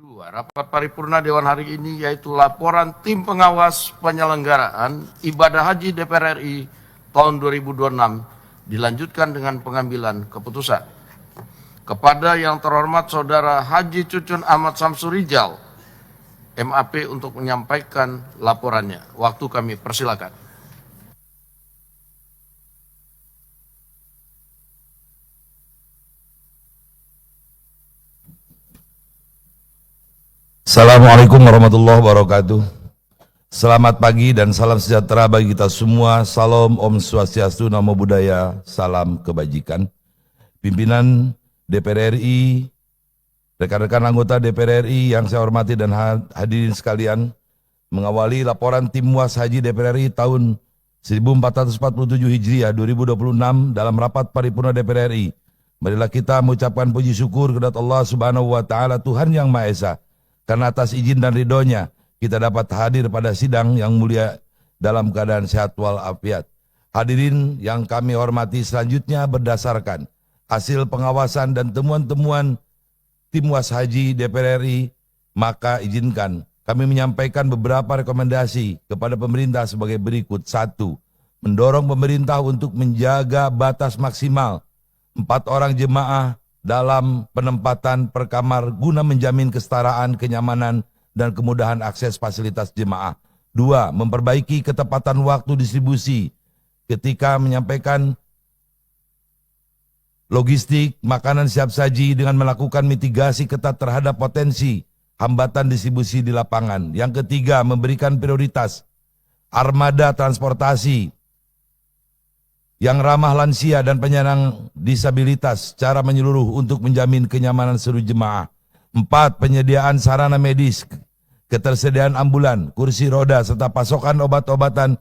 Rapat paripurna Dewan hari ini yaitu laporan tim pengawas penyelenggaraan ibadah haji DPR RI tahun 2026 dilanjutkan dengan pengambilan keputusan. Kepada yang terhormat Saudara Haji Cucun Ahmad Samsurijal, MAP untuk menyampaikan laporannya. Waktu kami persilakan. Assalamualaikum warahmatullahi wabarakatuh. Selamat pagi dan salam sejahtera bagi kita semua. Salam Om Swastiastu, Namo Buddhaya, salam kebajikan. Pimpinan DPR RI, rekan-rekan anggota DPR RI yang saya hormati dan hadirin sekalian, mengawali laporan tim MUAS Haji DPR RI tahun 1447 Hijriah 2026 dalam rapat paripurna DPR RI. Marilah kita mengucapkan puji syukur kepada Allah Subhanahu wa taala, Tuhan yang Maha Esa. Karena atas izin dan ridhonya kita dapat hadir pada sidang yang mulia dalam keadaan sehat walafiat. Hadirin yang kami hormati, selanjutnya berdasarkan hasil pengawasan dan temuan-temuan tim MUAS Haji DPR RI, maka izinkan kami menyampaikan beberapa rekomendasi kepada pemerintah sebagai berikut. 1. Mendorong pemerintah untuk menjaga batas maksimal 4 orang jemaah dalam penempatan per kamar guna menjamin kesetaraan, kenyamanan, dan kemudahan akses fasilitas jemaah. 2. Memperbaiki ketepatan waktu distribusi ketika menyampaikan logistik makanan siap saji dengan melakukan mitigasi ketat terhadap potensi hambatan distribusi di lapangan. Yang ketiga, memberikan prioritas armada transportasi yang ramah lansia dan penyandang disabilitas secara menyeluruh untuk menjamin kenyamanan seluruh jemaah. 4. Penyediaan sarana medis, ketersediaan ambulan, kursi roda, serta pasokan obat-obatan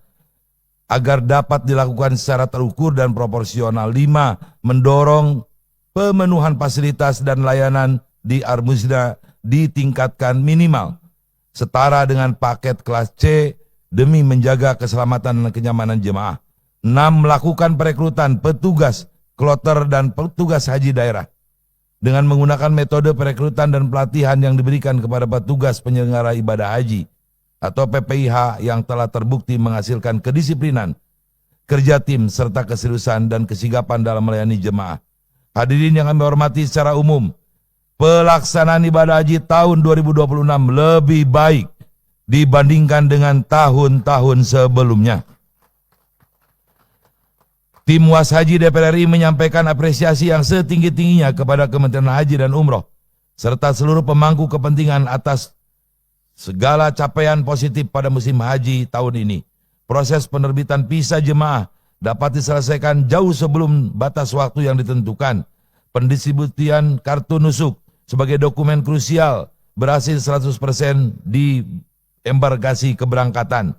agar dapat dilakukan secara terukur dan proporsional. 5. Mendorong pemenuhan fasilitas dan layanan di Armusda ditingkatkan minimal setara dengan paket kelas C demi menjaga keselamatan dan kenyamanan jemaah. 6. Melakukan perekrutan petugas kloter dan petugas haji daerah dengan menggunakan metode perekrutan dan pelatihan yang diberikan kepada petugas penyelenggara ibadah haji atau PPIH yang telah terbukti menghasilkan kedisiplinan, kerja tim, serta keseriusan dan kesigapan dalam melayani jemaah. Hadirin yang kami hormati, secara umum, pelaksanaan ibadah haji tahun 2026 lebih baik dibandingkan dengan tahun-tahun sebelumnya. Tim MUAS Haji DPR RI menyampaikan apresiasi yang setinggi-tingginya kepada Kementerian Haji dan Umroh serta seluruh pemangku kepentingan atas segala capaian positif pada musim haji tahun ini. Proses penerbitan visa jemaah dapat diselesaikan jauh sebelum batas waktu yang ditentukan. Pendistribusian kartu nusuk sebagai dokumen krusial berhasil 100% di embarkasi keberangkatan.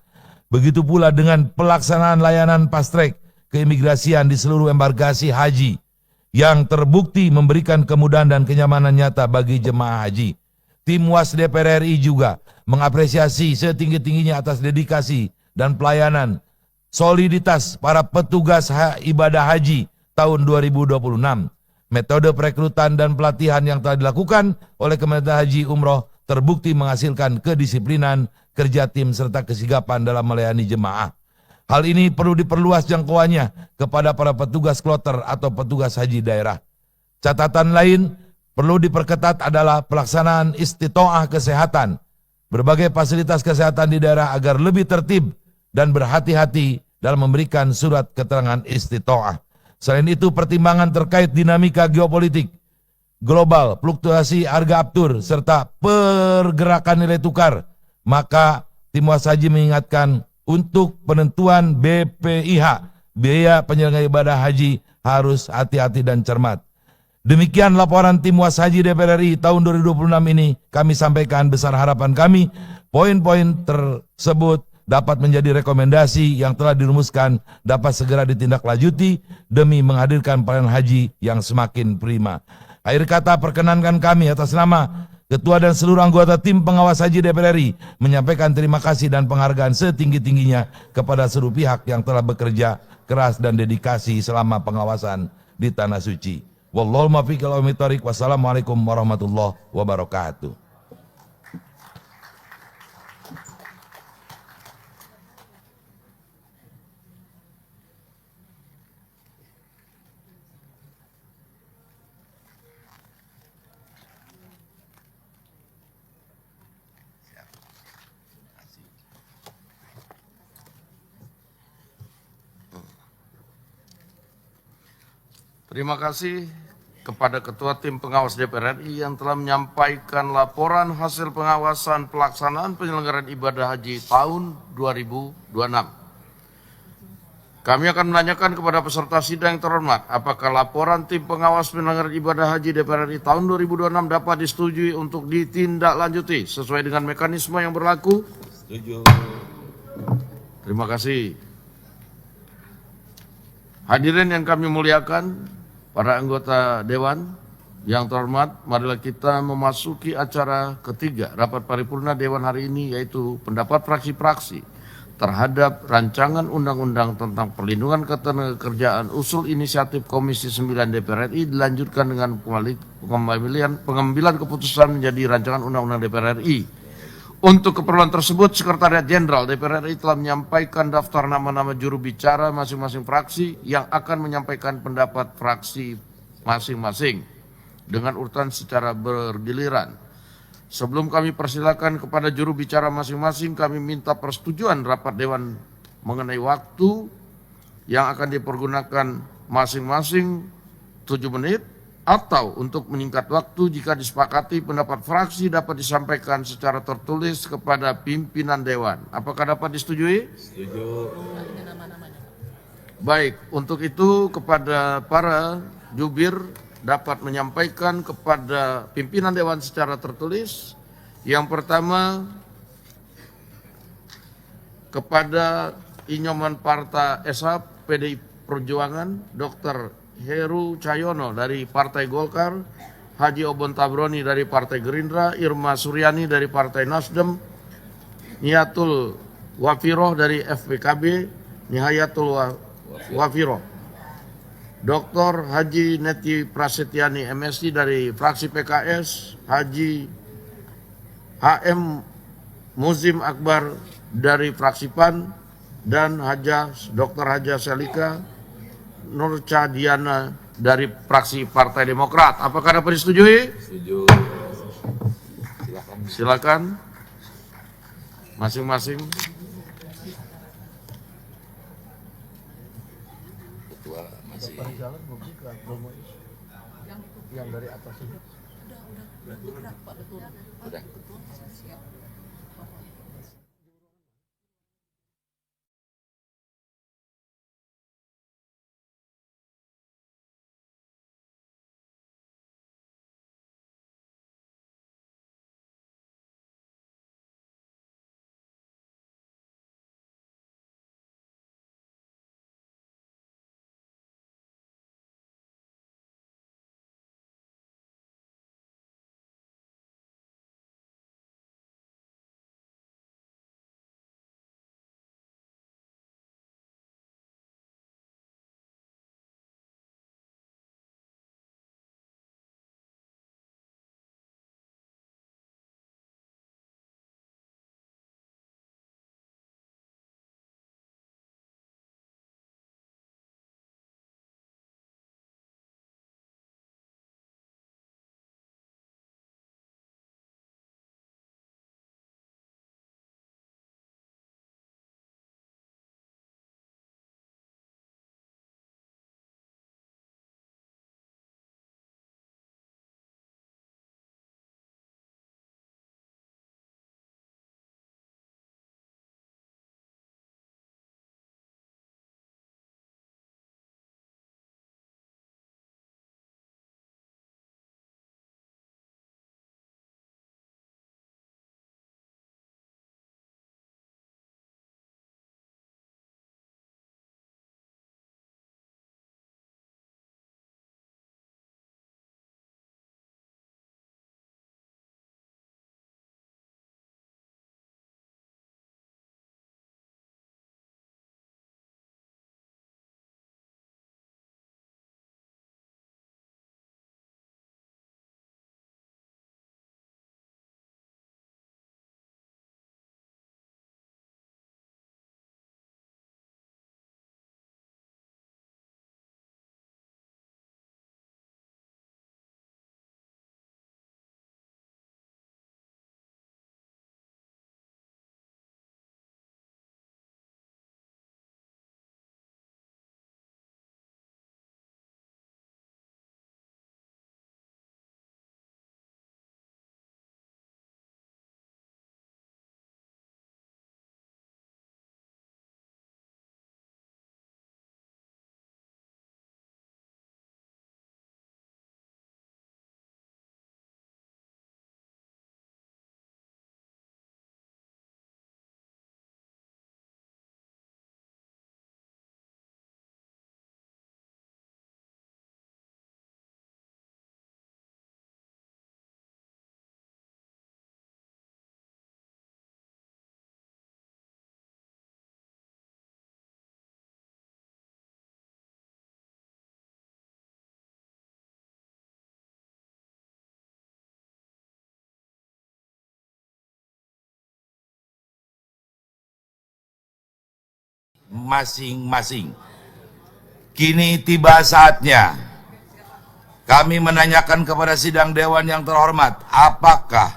Begitu pula dengan pelaksanaan layanan fast track keimigrasian di seluruh embarkasi haji yang terbukti memberikan kemudahan dan kenyamanan nyata bagi jemaah haji. Tim MUAS DPR RI juga mengapresiasi setinggi-tingginya atas dedikasi dan pelayanan soliditas para petugas ibadah haji tahun 2026. Metode perekrutan dan pelatihan yang telah dilakukan oleh Kementerian Haji Umroh terbukti menghasilkan kedisiplinan, kerja tim, serta kesigapan dalam melayani jemaah. Hal ini perlu diperluas jangkauannya kepada para petugas kloter atau petugas haji daerah. Catatan lain perlu diperketat adalah pelaksanaan istitoah kesehatan, berbagai fasilitas kesehatan di daerah agar lebih tertib dan berhati-hati dalam memberikan surat keterangan istitoah. Selain itu, pertimbangan terkait dinamika geopolitik global, fluktuasi harga aftur, serta pergerakan nilai tukar, maka tim MUAS Haji mengingatkan untuk penentuan BPIH, biaya penyelenggara ibadah haji, harus hati-hati dan cermat. Demikian laporan tim MUAS Haji DPR RI tahun 2026 ini kami sampaikan. Besar harapan kami poin-poin tersebut dapat menjadi rekomendasi yang telah dirumuskan dapat segera ditindaklanjuti demi menghadirkan pelayanan haji yang semakin prima. Akhir kata, perkenankan kami atas nama Ketua dan seluruh anggota tim pengawas haji DPR RI menyampaikan terima kasih dan penghargaan setinggi-tingginya kepada seluruh pihak yang telah bekerja keras dan dedikasi selama pengawasan di Tanah Suci. Wallahul muwaffiq ila aqwamit thoriq. Wassalamualaikum warahmatullahi wabarakatuh. Terima kasih kepada Ketua Tim Pengawas DPR RI yang telah menyampaikan laporan hasil pengawasan pelaksanaan penyelenggaraan ibadah haji tahun 2026. Kami akan menanyakan kepada peserta sidang yang terhormat, apakah laporan Tim Pengawas Penyelenggaraan Ibadah Haji DPR RI tahun 2026 dapat disetujui untuk ditindaklanjuti sesuai dengan mekanisme yang berlaku? Setuju. Terima kasih. Hadirin yang kami muliakan, para anggota Dewan yang terhormat, marilah kita memasuki acara ketiga rapat paripurna Dewan hari ini, yaitu pendapat fraksi-fraksi terhadap rancangan undang-undang tentang perlindungan ketenagakerjaan usul inisiatif Komisi 9 DPR RI dilanjutkan dengan pengambilan keputusan menjadi rancangan undang-undang DPR RI. Untuk keperluan tersebut, Sekretariat Jenderal DPR RI telah menyampaikan daftar nama-nama juru bicara masing-masing fraksi yang akan menyampaikan pendapat fraksi masing-masing dengan urutan secara bergiliran. Sebelum kami persilakan kepada juru bicara masing-masing, kami minta persetujuan rapat Dewan mengenai waktu yang akan dipergunakan masing-masing 7 menit atau untuk menyingkat waktu jika disepakati pendapat fraksi dapat disampaikan secara tertulis kepada pimpinan Dewan. Apakah dapat disetujui? Setuju. Baik, untuk itu kepada para jubir dapat menyampaikan kepada pimpinan Dewan secara tertulis. Yang pertama, kepada Inyoman Parta Esa PDI Perjuangan, Dr. Heru Cahyono dari Partai Golkar, Haji Obon Tabroni dari Partai Gerindra, Irma Suryani dari Partai Nasdem, Niatul Wafiroh dari FPKB, Nihayatul Wafiroh. Dr. Haji Neti Prasetyani MSc dari fraksi PKS, Haji HM Muzim Akbar dari fraksi PAN, dan Dr. Haja Selika Nurca Diana dari fraksi Partai Demokrat. Apakah dapat disetujui? Setuju. Silakan masing-masing. Yang dari atas ini. Udah. masing-masing. Kini tiba saatnya kami menanyakan kepada sidang Dewan yang terhormat, apakah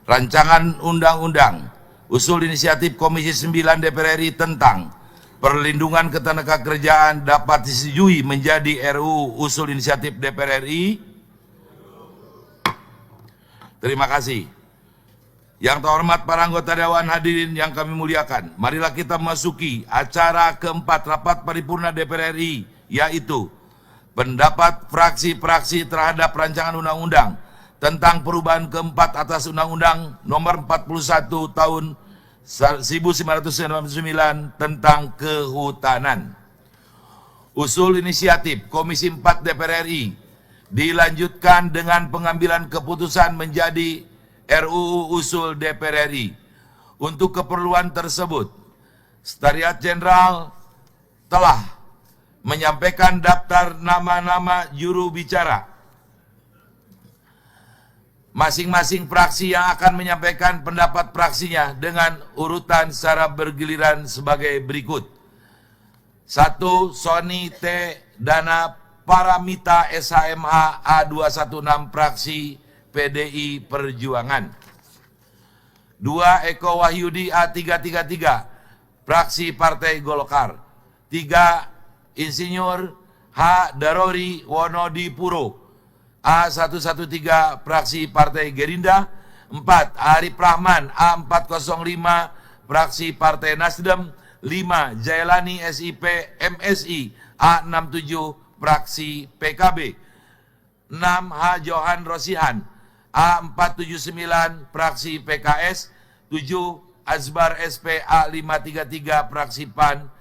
rancangan undang-undang usul inisiatif Komisi 9 DPR RI tentang perlindungan ketenagakerjaan dapat disetujui menjadi RUU usul inisiatif DPR RI? Terima kasih. Yang terhormat para anggota Dewan, hadirin yang kami muliakan, marilah kita memasuki acara keempat rapat paripurna DPR RI, yaitu pendapat fraksi-fraksi terhadap rancangan undang-undang tentang perubahan keempat atas Undang-Undang Nomor 41 Tahun 1999 tentang Kehutanan. Usul inisiatif Komisi 4 DPR RI dilanjutkan dengan pengambilan keputusan menjadi RUU usul DPR RI. Untuk keperluan tersebut, Sekretariat Jenderal telah menyampaikan daftar nama-nama juru bicara. Masing-masing fraksi yang akan menyampaikan pendapat fraksinya dengan urutan secara bergiliran sebagai berikut. 1. Sony T. Dana Paramita SHMH A216 fraksi PDI Perjuangan. 2. Eko Wahyudi A333 fraksi Partai Golkar. 3. Insinyur H. Darori Wonodipuro A113 fraksi Partai Gerindra. 4. Arif Rahman A405 fraksi Partai Nasdem. 5. Jailani SIP MSI A67 fraksi PKB. 6. H. Johan Rosihan A479 fraksi PKS. 7. Azbar SP A533 fraksi PAN.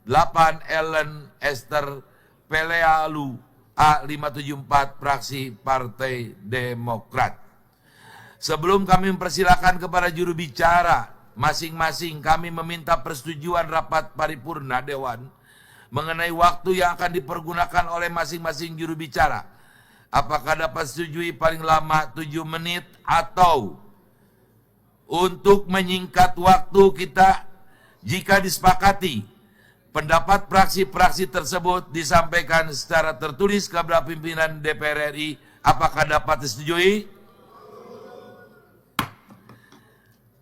8. Ellen Esther Pelealu A574 fraksi Partai Demokrat. Sebelum kami mempersilakan kepada juru bicara masing-masing, kami meminta persetujuan rapat paripurna Dewan mengenai waktu yang akan dipergunakan oleh masing-masing juru bicara. Apakah dapat disetujui paling lama 7 menit atau untuk menyingkat waktu kita, jika disepakati pendapat fraksi-fraksi tersebut disampaikan secara tertulis kepada pimpinan DPR RI, apakah dapat disetujui?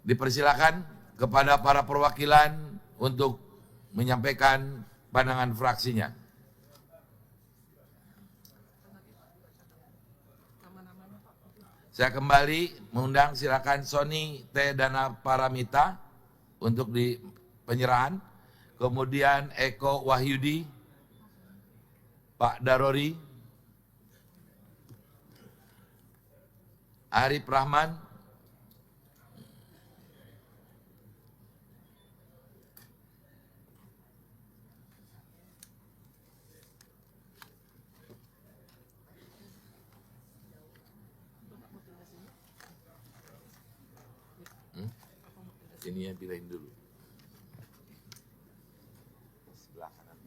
Dipersilakan kepada para perwakilan untuk menyampaikan pandangan fraksinya. Saya kembali mengundang, silakan Sony T. Dana Paramita untuk di penyerahan. Kemudian Eko Wahyudi, Pak Darori, Arif Rahman, ini yang pilihin dulu. Sebelah kanan.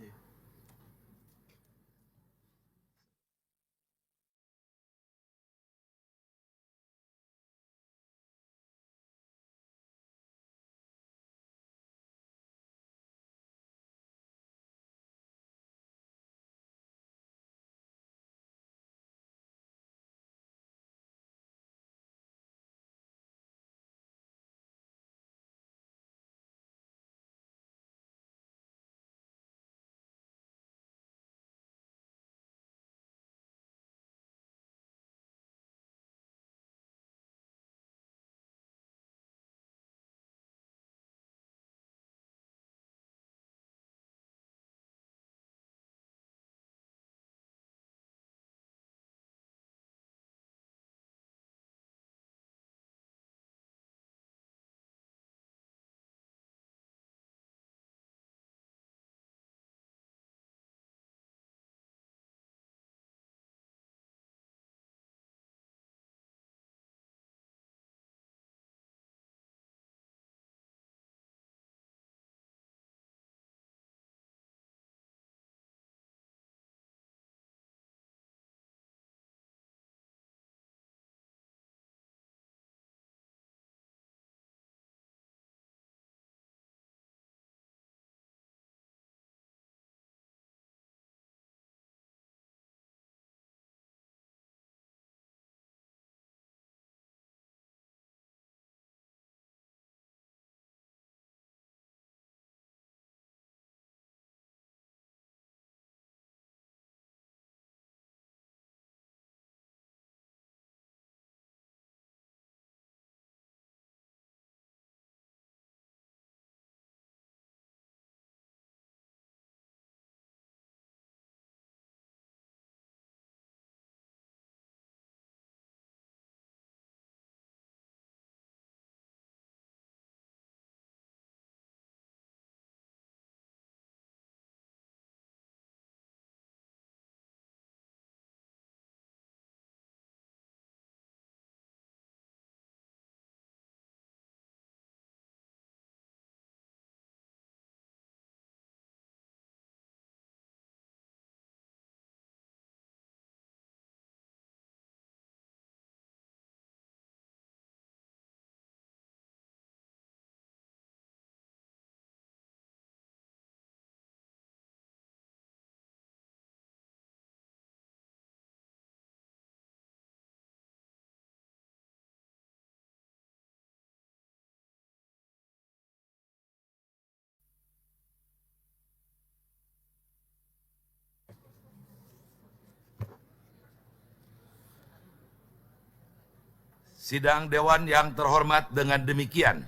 Sidang Dewan yang terhormat, dengan demikian,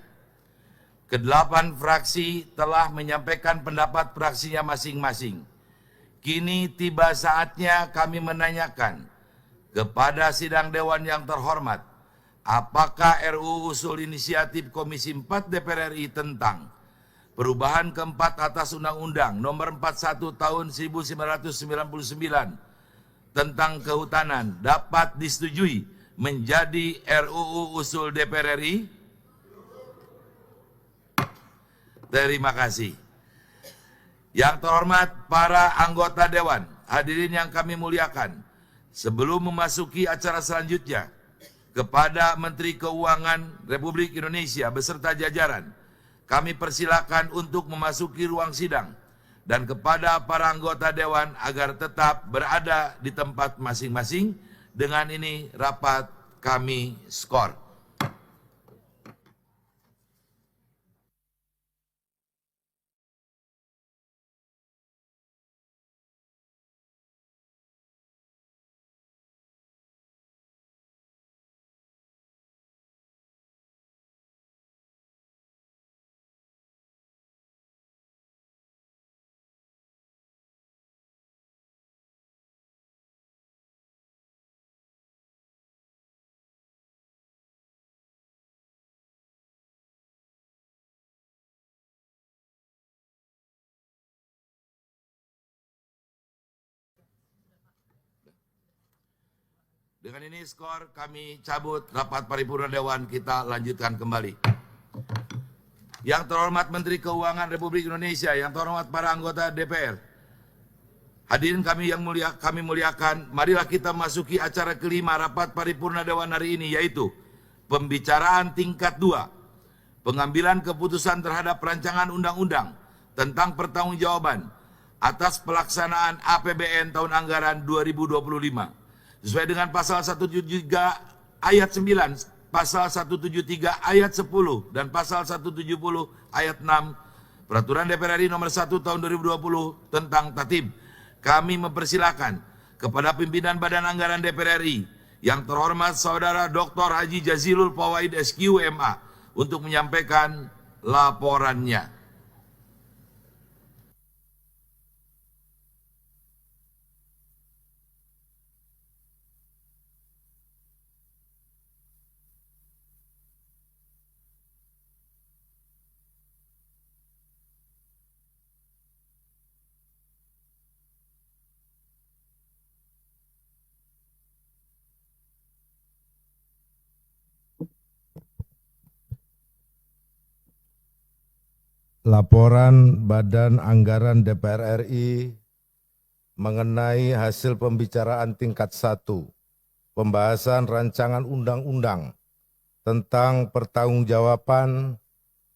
ke-8 fraksi telah menyampaikan pendapat fraksinya masing-masing. Kini tiba saatnya kami menanyakan kepada sidang Dewan yang terhormat, apakah RUU usul inisiatif Komisi 4 DPR RI tentang perubahan keempat atas Undang-Undang Nomor 41 Tahun 1999 tentang kehutanan dapat disetujui menjadi RUU usul DPR RI? Terima kasih. Yang terhormat para anggota Dewan, hadirin yang kami muliakan, sebelum memasuki acara selanjutnya, kepada Menteri Keuangan Republik Indonesia beserta jajaran, kami persilakan untuk memasuki ruang sidang, dan kepada para anggota Dewan agar tetap berada di tempat masing-masing. Dengan ini rapat kami skor. Dengan ini skor kami cabut rapat paripurna Dewan, kita lanjutkan kembali. Yang terhormat Menteri Keuangan Republik Indonesia, yang terhormat para anggota DPR, hadirin kami yang mulia, kami muliakan, marilah kita masuki acara kelima rapat paripurna Dewan hari ini, yaitu pembicaraan tingkat 2, pengambilan keputusan terhadap rancangan undang-undang tentang pertanggungjawaban atas pelaksanaan APBN tahun anggaran 2025. Sesuai dengan pasal 173 ayat 9, pasal 173 ayat 10, dan pasal 170 ayat 6 Peraturan DPR RI nomor 1 tahun 2020 tentang Tatib, kami mempersilakan kepada pimpinan Badan Anggaran DPR RI yang terhormat Saudara Dr. Haji Jazilul Fawait SQ MA untuk menyampaikan laporannya. Laporan Badan Anggaran DPR RI mengenai hasil pembicaraan tingkat 1, pembahasan rancangan undang-undang tentang pertanggungjawaban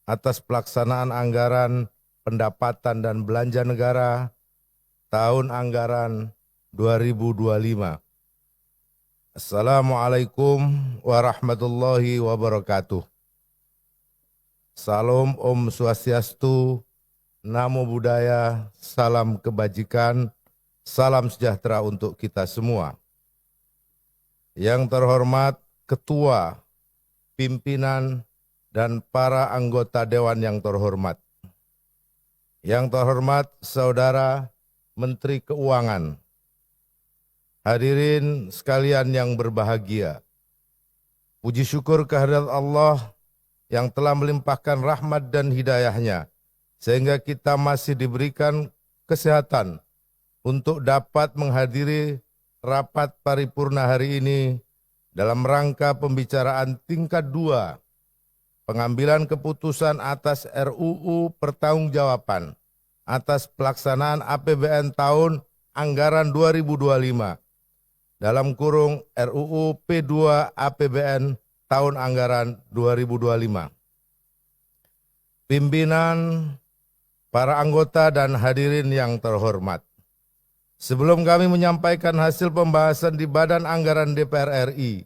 atas pelaksanaan anggaran pendapatan dan belanja negara tahun anggaran 2025. Assalamualaikum warahmatullahi wabarakatuh. Salam Om Swastiastu, Namo Buddhaya, salam kebajikan, salam sejahtera untuk kita semua. Yang terhormat Ketua, Pimpinan, dan para anggota Dewan yang terhormat. Yang terhormat Saudara Menteri Keuangan, hadirin sekalian yang berbahagia. Puji syukur kehadirat Allah yang telah melimpahkan rahmat dan hidayahnya, sehingga kita masih diberikan kesehatan untuk dapat menghadiri rapat paripurna hari ini dalam rangka pembicaraan tingkat 2, pengambilan keputusan atas RUU pertanggungjawaban atas pelaksanaan APBN tahun anggaran 2025, dalam kurung RUU P2 APBN tahun anggaran 2025. Pimpinan, para anggota dan hadirin yang terhormat. Sebelum kami menyampaikan hasil pembahasan di Badan Anggaran DPR RI,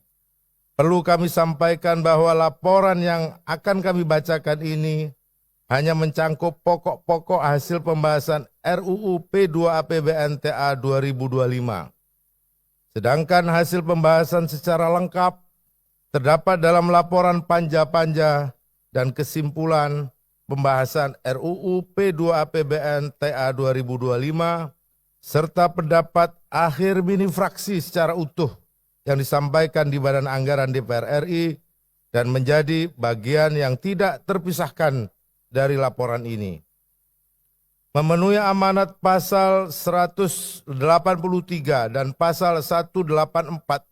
perlu kami sampaikan bahwa laporan yang akan kami bacakan ini hanya mencangkup pokok-pokok hasil pembahasan RUU P2 APBN TA 2025. Sedangkan hasil pembahasan secara lengkap terdapat dalam laporan panja-panja dan kesimpulan pembahasan RUU P2APBN TA 2025 serta pendapat akhir mini fraksi secara utuh yang disampaikan di Badan Anggaran DPR RI dan menjadi bagian yang tidak terpisahkan dari laporan ini. Memenuhi amanat pasal 183 dan pasal 184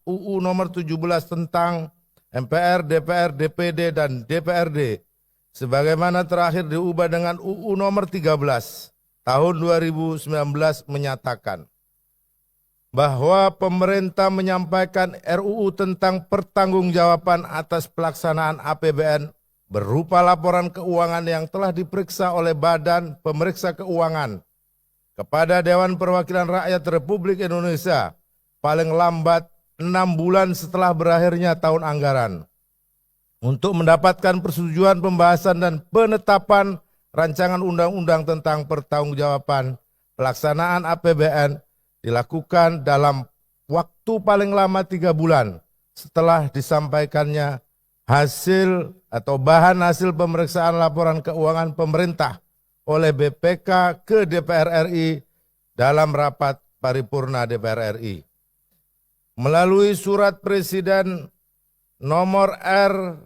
UU nomor 17 tentang MPR, DPR, DPD, dan DPRD, sebagaimana terakhir diubah dengan UU nomor 13 tahun 2019 menyatakan bahwa pemerintah menyampaikan RUU tentang pertanggungjawaban atas pelaksanaan APBN berupa laporan keuangan yang telah diperiksa oleh Badan Pemeriksa Keuangan kepada Dewan Perwakilan Rakyat Republik Indonesia paling lambat 6 bulan setelah berakhirnya tahun anggaran untuk mendapatkan persetujuan pembahasan dan penetapan rancangan undang-undang tentang pertanggungjawaban pelaksanaan APBN dilakukan dalam waktu paling lama 3 bulan setelah disampaikannya hasil atau bahan hasil pemeriksaan laporan keuangan pemerintah oleh BPK ke DPR RI dalam rapat paripurna DPR RI. Melalui surat Presiden nomor R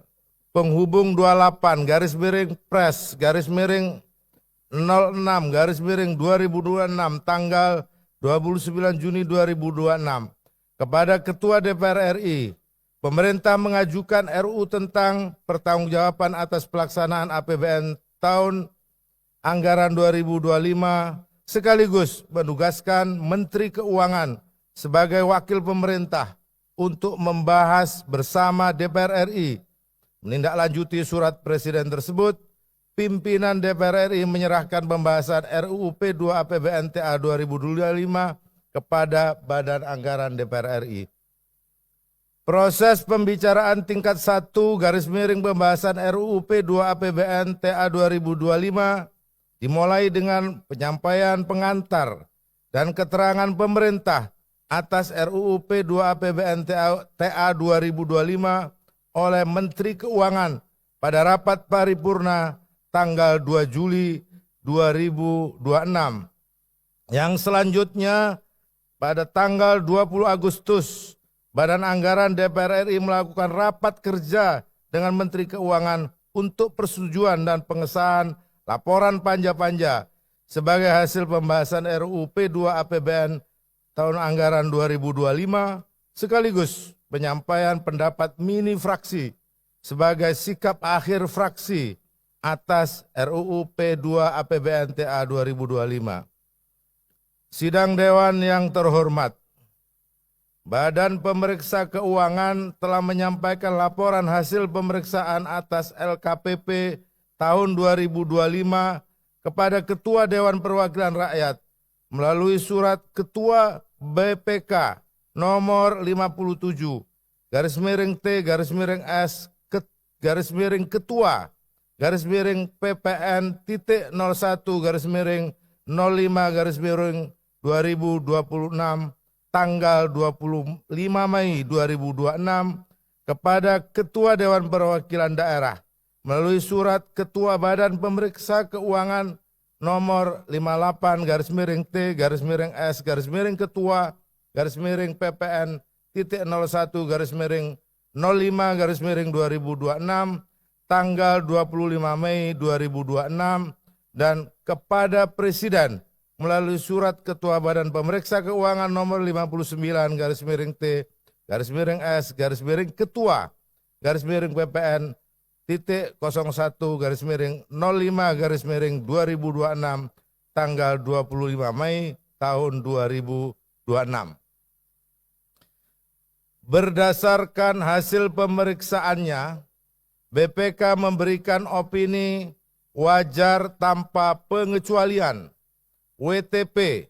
penghubung 28/Pres/06/2026 tanggal 29 Juni 2026 kepada Ketua DPR RI, pemerintah mengajukan RUU tentang pertanggungjawaban atas pelaksanaan APBN tahun anggaran 2025 sekaligus menugaskan Menteri Keuangan sebagai wakil pemerintah untuk membahas bersama DPR RI. Menindaklanjuti surat Presiden tersebut, pimpinan DPR RI menyerahkan pembahasan RUU P2APBN TA 2025 kepada Badan Anggaran DPR RI. Proses pembicaraan tingkat 1 pembahasan RUU P2APBN TA 2025 dimulai dengan penyampaian pengantar dan keterangan pemerintah atas RUU P2APBN TA 2025 oleh Menteri Keuangan pada rapat paripurna tanggal 2 Juli 2026. Yang selanjutnya pada tanggal 20 Agustus, Badan Anggaran DPR RI melakukan rapat kerja dengan Menteri Keuangan untuk persetujuan dan pengesahan laporan panja-panja sebagai hasil pembahasan RUU P2APBN tahun anggaran 2025 sekaligus penyampaian pendapat mini fraksi sebagai sikap akhir fraksi atas RUU P2APBN TA 2025. Sidang Dewan yang terhormat, Badan Pemeriksa Keuangan telah menyampaikan laporan hasil pemeriksaan atas LKPP tahun 2025 kepada Ketua Dewan Perwakilan Rakyat melalui surat Ketua BPK nomor 57/T/S Ketua PPN titik 01/05/2026 tanggal 25 Mei 2026 kepada Ketua Dewan Perwakilan Daerah melalui surat Ketua Badan Pemeriksa Keuangan nomor 58/T/S Ketua PPN titik 01/05/2026 tanggal 25 Mei 2026 dan kepada Presiden melalui surat Ketua Badan Pemeriksa Keuangan nomor 59/T/S Ketua PPN titik 01/05/2026 tanggal 25 Mei tahun 2026. Berdasarkan hasil pemeriksaannya, BPK memberikan opini wajar tanpa pengecualian WTP.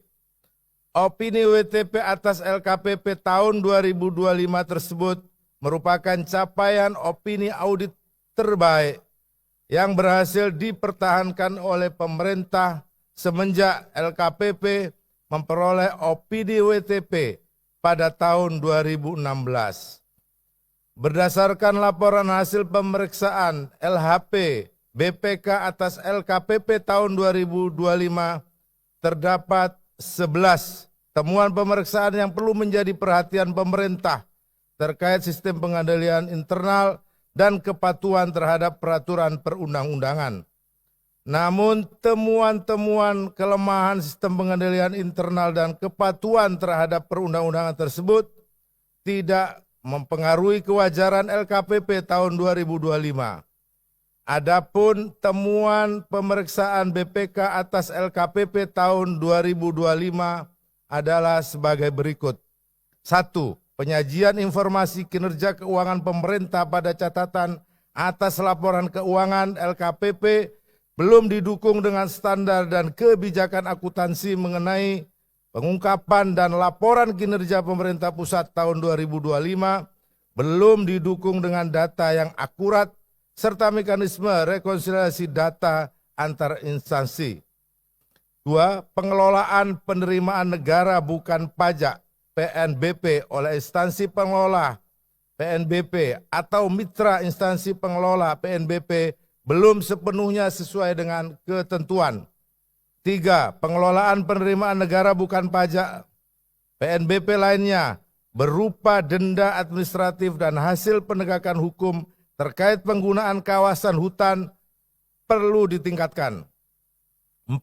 Opini WTP atas LKPP tahun 2025 tersebut merupakan capaian opini audit terbaik yang berhasil dipertahankan oleh pemerintah semenjak LKPP memperoleh opini WTP pada tahun 2016. berdasarkan laporan hasil pemeriksaan LHP BPK atas LKPP tahun 2025, terdapat 11 temuan pemeriksaan yang perlu menjadi perhatian pemerintah terkait sistem pengendalian internal dan kepatuhan terhadap peraturan perundang-undangan. Namun temuan-temuan kelemahan sistem pengendalian internal dan kepatuhan terhadap perundang-undangan tersebut tidak mempengaruhi kewajaran LKPP tahun 2025. Adapun temuan pemeriksaan BPK atas LKPP tahun 2025 adalah sebagai berikut. 1. Penyajian informasi kinerja keuangan pemerintah pada catatan atas laporan keuangan LKPP belum didukung dengan standar dan kebijakan akuntansi mengenai pengungkapan dan laporan kinerja pemerintah pusat tahun 2025 belum didukung dengan data yang akurat serta mekanisme rekonsiliasi data antar instansi. 2. Pengelolaan penerimaan negara bukan pajak PNBP oleh instansi pengelola PNBP atau mitra instansi pengelola PNBP belum sepenuhnya sesuai dengan ketentuan. 3. Pengelolaan penerimaan negara bukan pajak PNBP lainnya berupa denda administratif dan hasil penegakan hukum terkait penggunaan kawasan hutan perlu ditingkatkan. 4.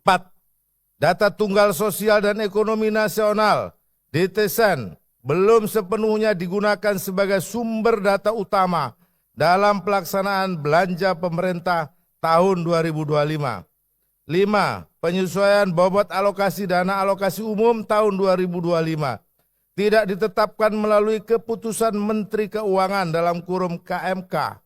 Data tunggal sosial dan ekonomi nasional DTSEN belum sepenuhnya digunakan sebagai sumber data utama dalam pelaksanaan belanja pemerintah tahun 2025. 5. Penyesuaian bobot alokasi dana alokasi umum tahun 2025 tidak ditetapkan melalui keputusan Menteri Keuangan dalam kurung KMK.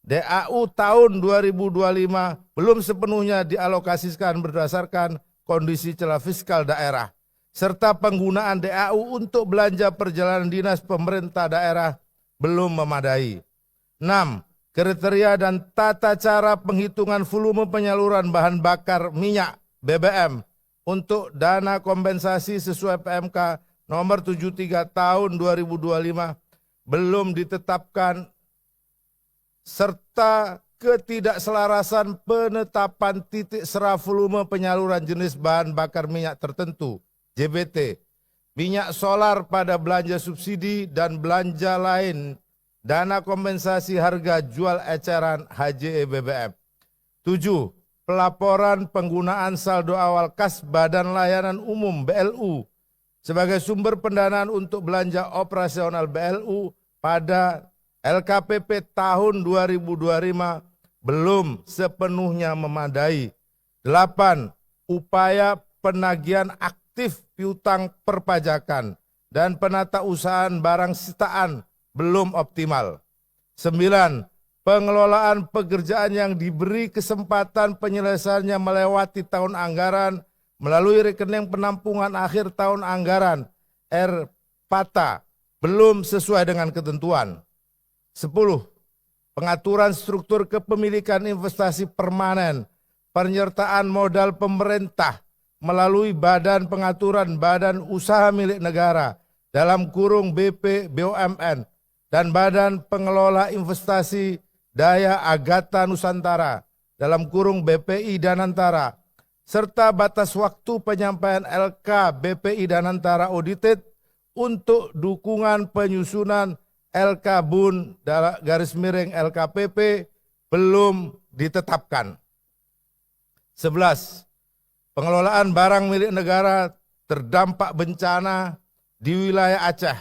DAU tahun 2025 belum sepenuhnya dialokasikan berdasarkan kondisi celah fiskal daerah, serta penggunaan DAU untuk belanja perjalanan dinas pemerintah daerah belum memadai. 6. Kriteria dan tata cara penghitungan volume penyaluran bahan bakar minyak BBM untuk dana kompensasi sesuai PMK nomor 73 tahun 2025 belum ditetapkan, serta ketidakselarasan penetapan titik serah volume penyaluran jenis bahan bakar minyak tertentu JBT, minyak solar pada belanja subsidi dan belanja lain dana kompensasi harga jual eceran HJE BBM. 7. Pelaporan penggunaan saldo awal kas Badan Layanan Umum BLU sebagai sumber pendanaan untuk belanja operasional BLU pada LKPP tahun 2025 belum sepenuhnya memadai. 8. Upaya penagihan aktif piutang perpajakan dan penatausahaan barang sitaan belum optimal. 9. Pengelolaan pekerjaan yang diberi kesempatan penyelesaiannya melewati tahun anggaran melalui rekening penampungan akhir tahun anggaran RPATA belum sesuai dengan ketentuan. 10. Pengaturan struktur kepemilikan investasi permanen, penyertaan modal pemerintah melalui Badan Pengaturan Badan Usaha Milik Negara dalam kurung BP BUMN dan Badan Pengelola Investasi Daya Agatha Nusantara dalam kurung BPI Danantara, serta batas waktu penyampaian LK BPI Danantara audited untuk dukungan penyusunan LK BUN _ LKPP belum ditetapkan. 11. Pengelolaan barang milik negara terdampak bencana di wilayah Aceh,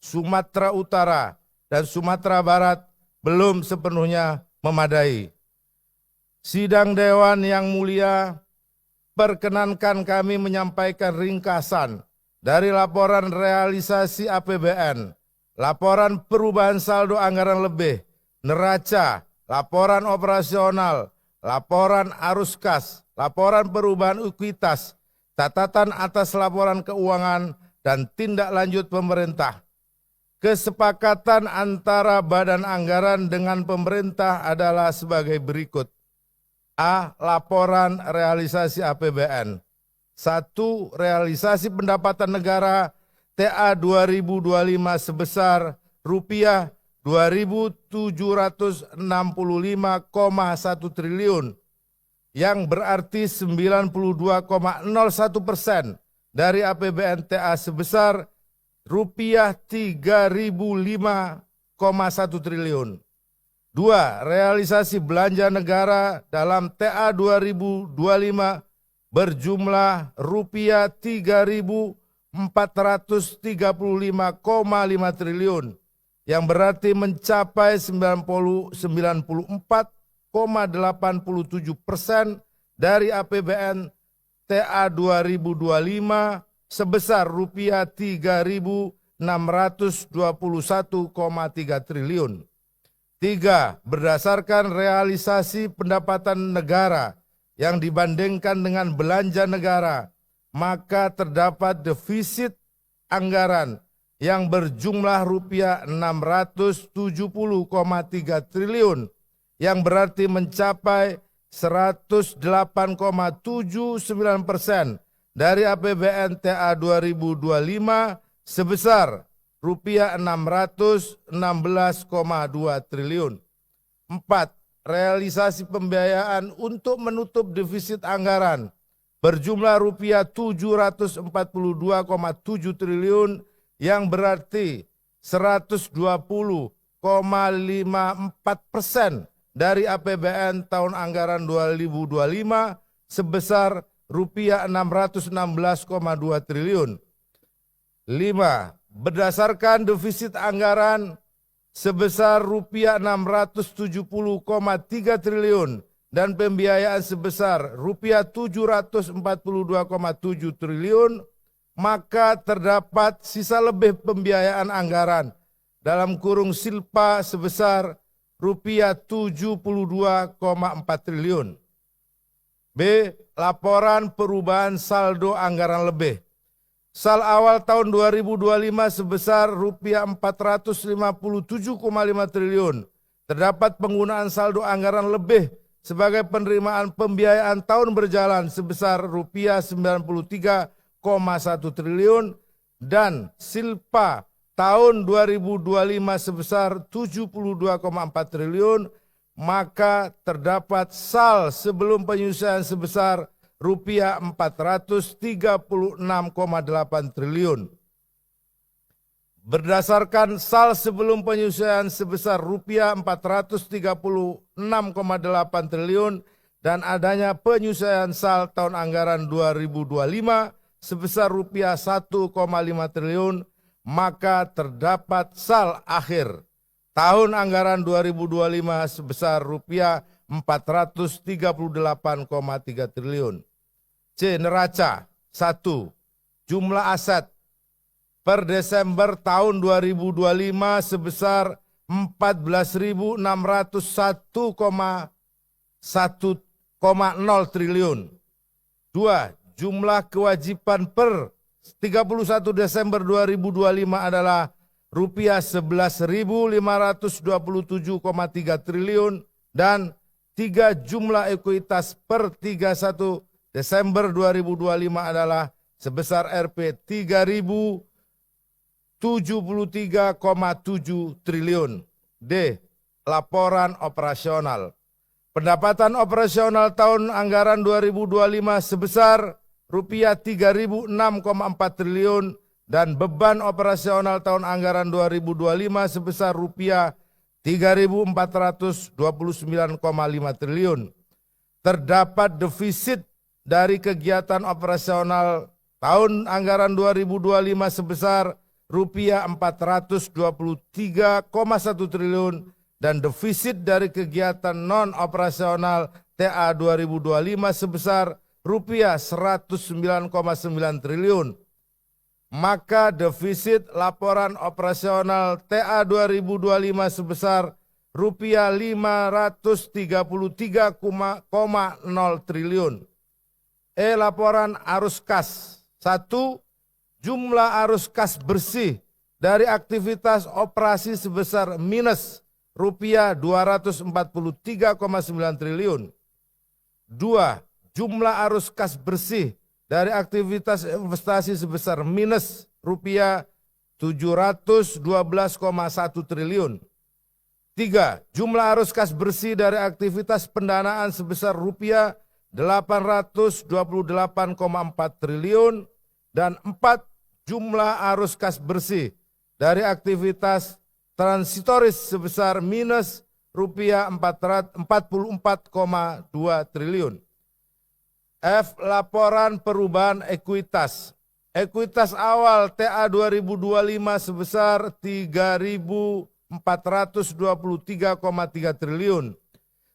Sumatera Utara, dan Sumatera Barat belum sepenuhnya memadai. Sidang Dewan yang mulia, perkenankan kami menyampaikan ringkasan dari laporan realisasi APBN, laporan perubahan saldo anggaran lebih, neraca, laporan operasional, laporan arus kas, laporan perubahan ekuitas, catatan atas laporan keuangan, dan tindak lanjut pemerintah. Kesepakatan antara badan anggaran dengan pemerintah adalah sebagai berikut. A. Laporan realisasi APBN. 1. Realisasi pendapatan negara TA 2025 sebesar rupiah 2.765,1 triliun, yang berarti 92,01% dari APBN TA sebesar rupiah 3.005,1 triliun. 2. Realisasi belanja negara dalam TA 2025 berjumlah rupiah 3.435,5 triliun, yang berarti mencapai 94,87% dari APBN TA 2025 sebesar rupiah 3.621,3 triliun. 3. Berdasarkan realisasi pendapatan negara yang dibandingkan dengan belanja negara, maka terdapat defisit anggaran yang berjumlah rupiah 670,3 triliun, yang berarti mencapai 108,79% dari APBN TA 2025 sebesar rupiah 616,2 triliun. 4. Realisasi pembiayaan untuk menutup defisit anggaran berjumlah rupiah 742,7 triliun, yang berarti 120,54% dari APBN tahun anggaran 2025 sebesar rupiah 616,2 triliun. 5. Berdasarkan defisit anggaran sebesar rupiah 670,3 triliun dan pembiayaan sebesar rupiah 742,7 triliun, maka terdapat sisa lebih pembiayaan anggaran dalam kurung silpa sebesar rupiah 72,4 triliun. B. Laporan perubahan saldo anggaran lebih. Sal awal tahun 2025 sebesar rupiah 457,5 triliun. Terdapat penggunaan saldo anggaran lebih sebagai penerimaan pembiayaan tahun berjalan sebesar rupiah 93,1 triliun dan silpa tahun 2025 sebesar 72,4 triliun, maka terdapat sal sebelum penyelesaian sebesar rupiah 436,8 triliun. Berdasarkan sal sebelum penyelesaian sebesar rupiah 436,8 triliun dan adanya penyelesaian sal tahun anggaran 2025 sebesar rupiah 1,5 triliun, maka terdapat sal akhir tahun anggaran 2025 sebesar rupiah 438,3 triliun. C. Neraca. 1. Jumlah aset per Desember tahun 2025 sebesar 14.601,0 triliun. 2. Jumlah kewajiban per 31 Desember 2025 adalah rupiah 11.527,3 triliun dan 3. Jumlah ekuitas per 31 Desember 2025 adalah sebesar Rp 3.073,7 triliun. D. Laporan operasional. Pendapatan operasional tahun anggaran 2025 sebesar rupiah 3.006,4 triliun dan beban operasional tahun anggaran 2025 sebesar rupiah 3.429,5 triliun. Terdapat defisit dari kegiatan operasional tahun anggaran 2025 sebesar rupiah 423,1 triliun dan defisit dari kegiatan non-operasional TA 2025 sebesar rupiah 109,9 triliun. Maka defisit laporan operasional TA 2025 sebesar rupiah 533,0 triliun. E. Laporan arus kas. 1. Jumlah arus kas bersih dari aktivitas operasi sebesar minus rupiah 243,9 triliun. 2. Jumlah arus kas bersih dari aktivitas investasi sebesar minus rupiah 712,1 triliun. 3. Jumlah arus kas bersih dari aktivitas pendanaan sebesar rupiah 828,4 triliun. Dan 4. Jumlah arus kas bersih dari aktivitas transitoris sebesar minus rupiah 44,2 triliun. F. Laporan perubahan ekuitas. Ekuitas awal TA 2025 sebesar 3.423,3 triliun.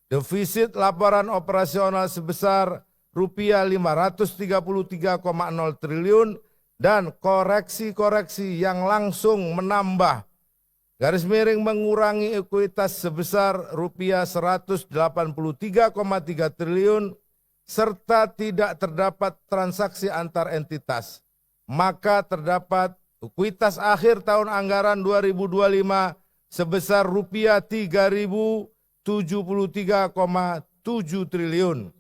Defisit laporan operasional sebesar rupiah 533,0 triliun dan koreksi-koreksi yang langsung menambah garis miring mengurangi ekuitas sebesar rupiah 183,3 triliun serta tidak terdapat transaksi antar entitas. Maka terdapat ekuitas akhir tahun anggaran 2025 sebesar rupiah 3.073,7 triliun.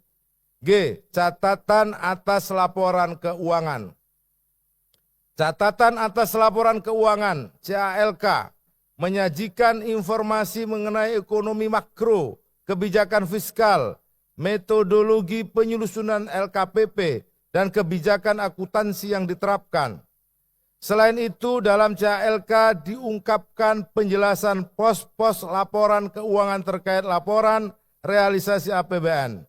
G. Catatan atas laporan keuangan. Catatan atas laporan keuangan CALK menyajikan informasi mengenai ekonomi makro, kebijakan fiskal, metodologi penyusunan LKPP, dan kebijakan akuntansi yang diterapkan. Selain itu, dalam CALK diungkapkan penjelasan pos-pos laporan keuangan terkait laporan realisasi APBN,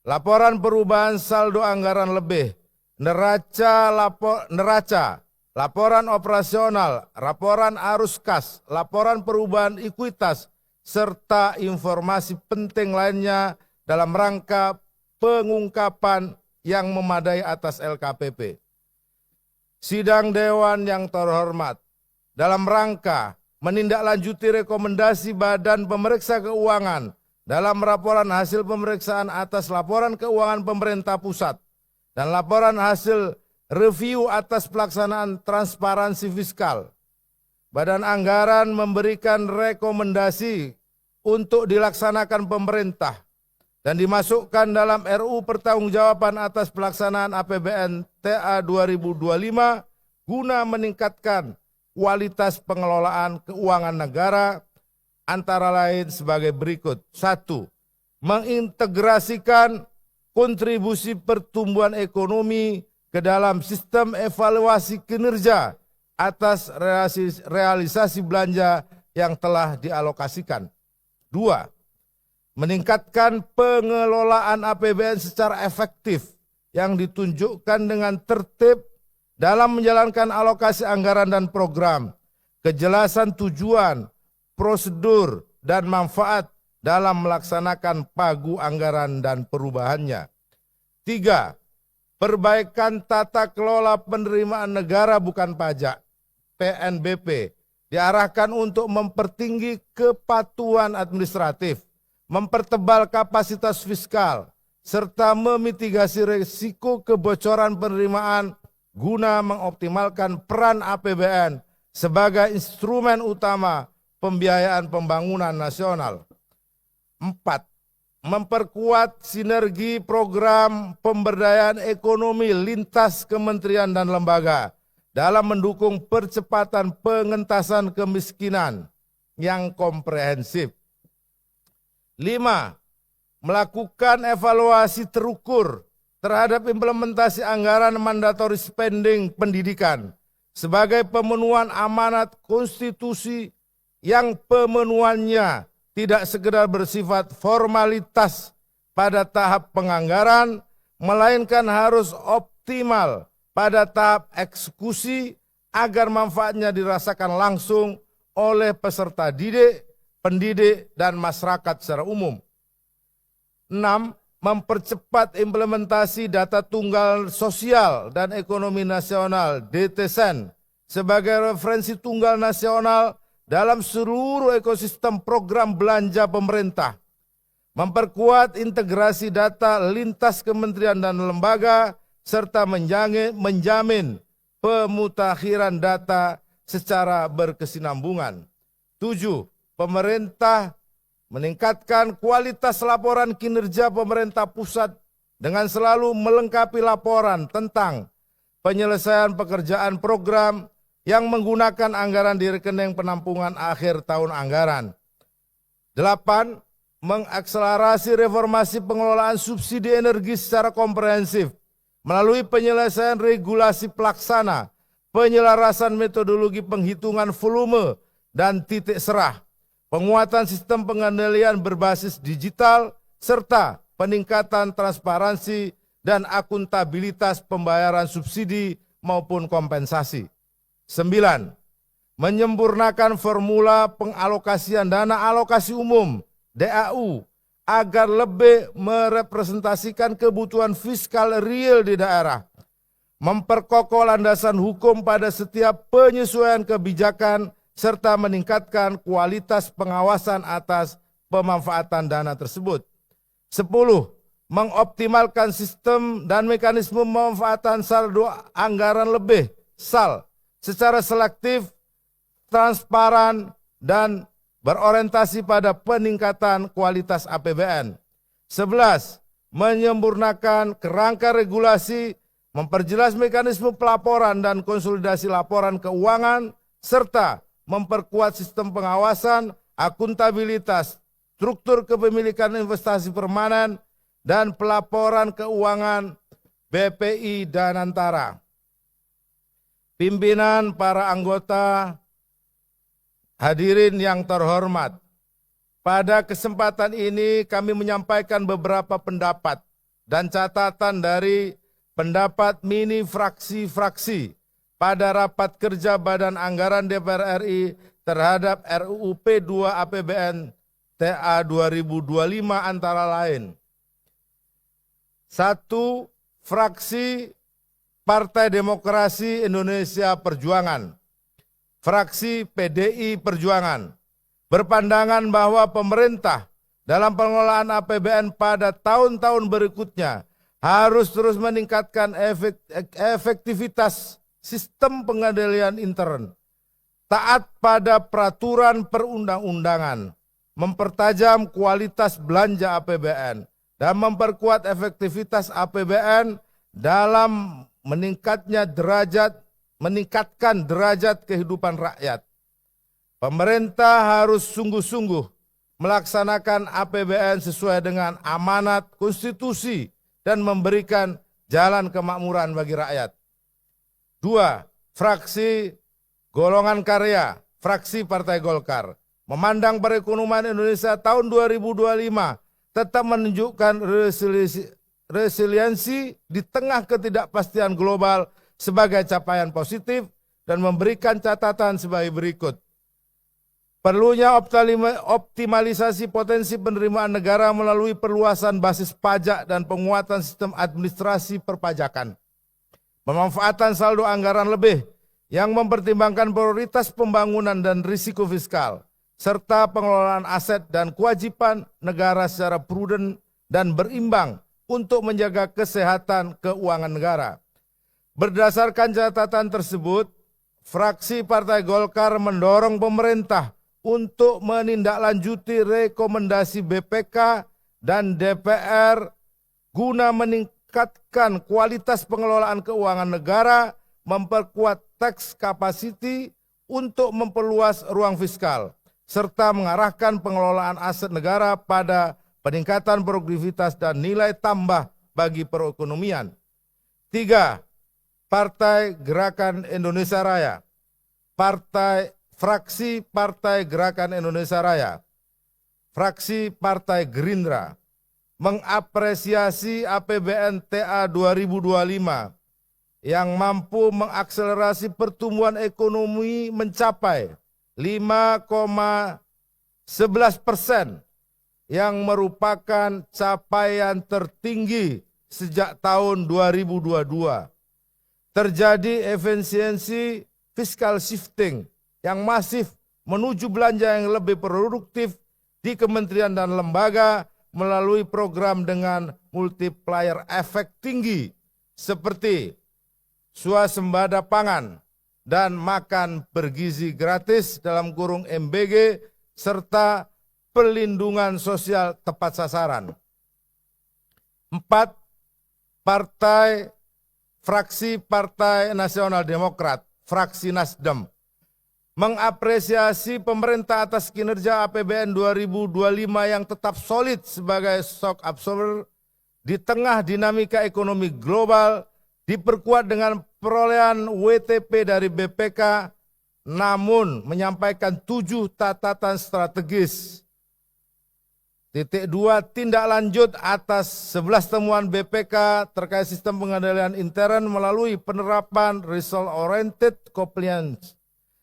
laporan perubahan saldo anggaran lebih, neraca, laporan operasional, laporan arus kas, laporan perubahan ekuitas, serta informasi penting lainnya dalam rangka pengungkapan yang memadai atas LKPP. Sidang Dewan yang terhormat, dalam rangka menindaklanjuti rekomendasi Badan Pemeriksa Keuangan dalam laporan hasil pemeriksaan atas laporan keuangan pemerintah pusat dan laporan hasil review atas pelaksanaan transparansi fiskal, Badan Anggaran memberikan rekomendasi untuk dilaksanakan pemerintah dan dimasukkan dalam RUU Pertanggungjawaban atas pelaksanaan APBN TA 2025 guna meningkatkan kualitas pengelolaan keuangan negara antara lain sebagai berikut. 1. Mengintegrasikan kontribusi pertumbuhan ekonomi ke dalam sistem evaluasi kinerja atas realisasi belanja yang telah dialokasikan. 2. Meningkatkan pengelolaan APBN secara efektif yang ditunjukkan dengan tertib dalam menjalankan alokasi anggaran dan program, kejelasan tujuan, prosedur, dan manfaat dalam melaksanakan pagu anggaran dan perubahannya. 3. Perbaikan tata kelola penerimaan negara bukan pajak, PNBP, diarahkan untuk mempertinggi kepatuhan administratif, mempertebal kapasitas fiskal, serta memitigasi risiko kebocoran penerimaan guna mengoptimalkan peran APBN sebagai instrumen utama pembiayaan pembangunan nasional. 4. Memperkuat sinergi program pemberdayaan ekonomi lintas kementerian dan lembaga dalam mendukung percepatan pengentasan kemiskinan yang komprehensif. 5. Melakukan evaluasi terukur terhadap implementasi anggaran mandatory spending pendidikan sebagai pemenuhan amanat konstitusi yang pemenuhannya tidak sekedar bersifat formalitas pada tahap penganggaran, melainkan harus optimal pada tahap eksekusi agar manfaatnya dirasakan langsung oleh peserta didik, pendidik, dan masyarakat secara umum. 6. Mempercepat implementasi data tunggal sosial dan ekonomi nasional DTSEN sebagai referensi tunggal nasional dalam seluruh ekosistem program belanja pemerintah. Memperkuat integrasi data lintas kementerian dan lembaga serta menjamin pemutakhiran data secara berkesinambungan. 7. Pemerintah meningkatkan kualitas laporan kinerja pemerintah pusat dengan selalu melengkapi laporan tentang penyelesaian pekerjaan program yang menggunakan anggaran di rekening penampungan akhir tahun anggaran, 8. Mengakselerasi reformasi pengelolaan subsidi energi secara komprehensif melalui penyelesaian regulasi pelaksana, penyelarasan metodologi penghitungan volume dan titik serah, penguatan sistem pengendalian berbasis digital, serta peningkatan transparansi dan akuntabilitas pembayaran subsidi maupun kompensasi. 9. Menyempurnakan formula pengalokasian dana alokasi umum DAU agar lebih merepresentasikan kebutuhan fiskal real di daerah. Memperkokoh landasan hukum pada setiap penyesuaian kebijakan serta meningkatkan kualitas pengawasan atas pemanfaatan dana tersebut. 10. Mengoptimalkan sistem dan mekanisme pemanfaatan saldo anggaran lebih (SAL) secara selektif, transparan, dan berorientasi pada peningkatan kualitas APBN. 11. Menyempurnakan kerangka regulasi, memperjelas mekanisme pelaporan dan konsolidasi laporan keuangan, serta memperkuat sistem pengawasan, akuntabilitas, struktur kepemilikan investasi permanen, dan pelaporan keuangan BPI dan Antara. Pimpinan, para anggota, hadirin yang terhormat, pada kesempatan ini kami menyampaikan beberapa pendapat dan catatan dari pendapat mini fraksi-fraksi pada rapat kerja Badan Anggaran DPR RI terhadap RUU P2 APBN TA 2025 antara lain. 1. Fraksi Partai Demokrasi Indonesia Perjuangan, fraksi PDI Perjuangan, berpandangan bahwa pemerintah dalam pengelolaan APBN pada tahun-tahun berikutnya harus terus meningkatkan efektivitas sistem pengendalian intern, taat pada peraturan perundang-undangan, mempertajam kualitas belanja APBN, dan memperkuat efektivitas APBN dalam meningkatkan derajat kehidupan rakyat. Pemerintah harus sungguh-sungguh melaksanakan APBN sesuai dengan amanat konstitusi dan memberikan jalan kemakmuran bagi rakyat. 2. Fraksi Golongan Karya, fraksi Partai Golkar, memandang perekonomian Indonesia tahun 2025 tetap menunjukkan resiliensi di tengah ketidakpastian global sebagai capaian positif dan memberikan catatan sebagai berikut. Perlunya optimalisasi potensi penerimaan negara melalui perluasan basis pajak dan penguatan sistem administrasi perpajakan. Pemanfaatan saldo anggaran lebih yang mempertimbangkan prioritas pembangunan dan risiko fiskal, serta pengelolaan aset dan kewajiban negara secara prudent dan berimbang untuk menjaga kesehatan keuangan negara. Berdasarkan catatan tersebut, fraksi Partai Golkar mendorong pemerintah untuk menindaklanjuti rekomendasi BPK dan DPR guna meningkatkan kualitas pengelolaan keuangan negara, memperkuat tax capacity untuk memperluas ruang fiskal, serta mengarahkan pengelolaan aset negara pada peningkatan produktivitas dan nilai tambah bagi perekonomian. 3. Partai Gerakan Indonesia Raya, fraksi Partai Gerakan Indonesia Raya, fraksi Partai Gerindra, mengapresiasi APBN TA 2025 yang mampu mengakselerasi pertumbuhan ekonomi mencapai 5,11%, yang merupakan capaian tertinggi sejak tahun 2022. Terjadi efisiensi fiskal shifting yang masif menuju belanja yang lebih produktif di kementerian dan lembaga melalui program dengan multiplier efek tinggi seperti swasembada pangan dan makan bergizi gratis (MBG) serta perlindungan sosial tepat sasaran. 4. Fraksi Partai Nasional Demokrat, fraksi Nasdem, mengapresiasi pemerintah atas kinerja APBN 2025 yang tetap solid sebagai shock absorber di tengah dinamika ekonomi global, diperkuat dengan perolehan WTP dari BPK, namun menyampaikan 7 catatan strategis. Titik 2, tindak lanjut atas 11 temuan BPK terkait sistem pengendalian intern melalui penerapan result oriented compliance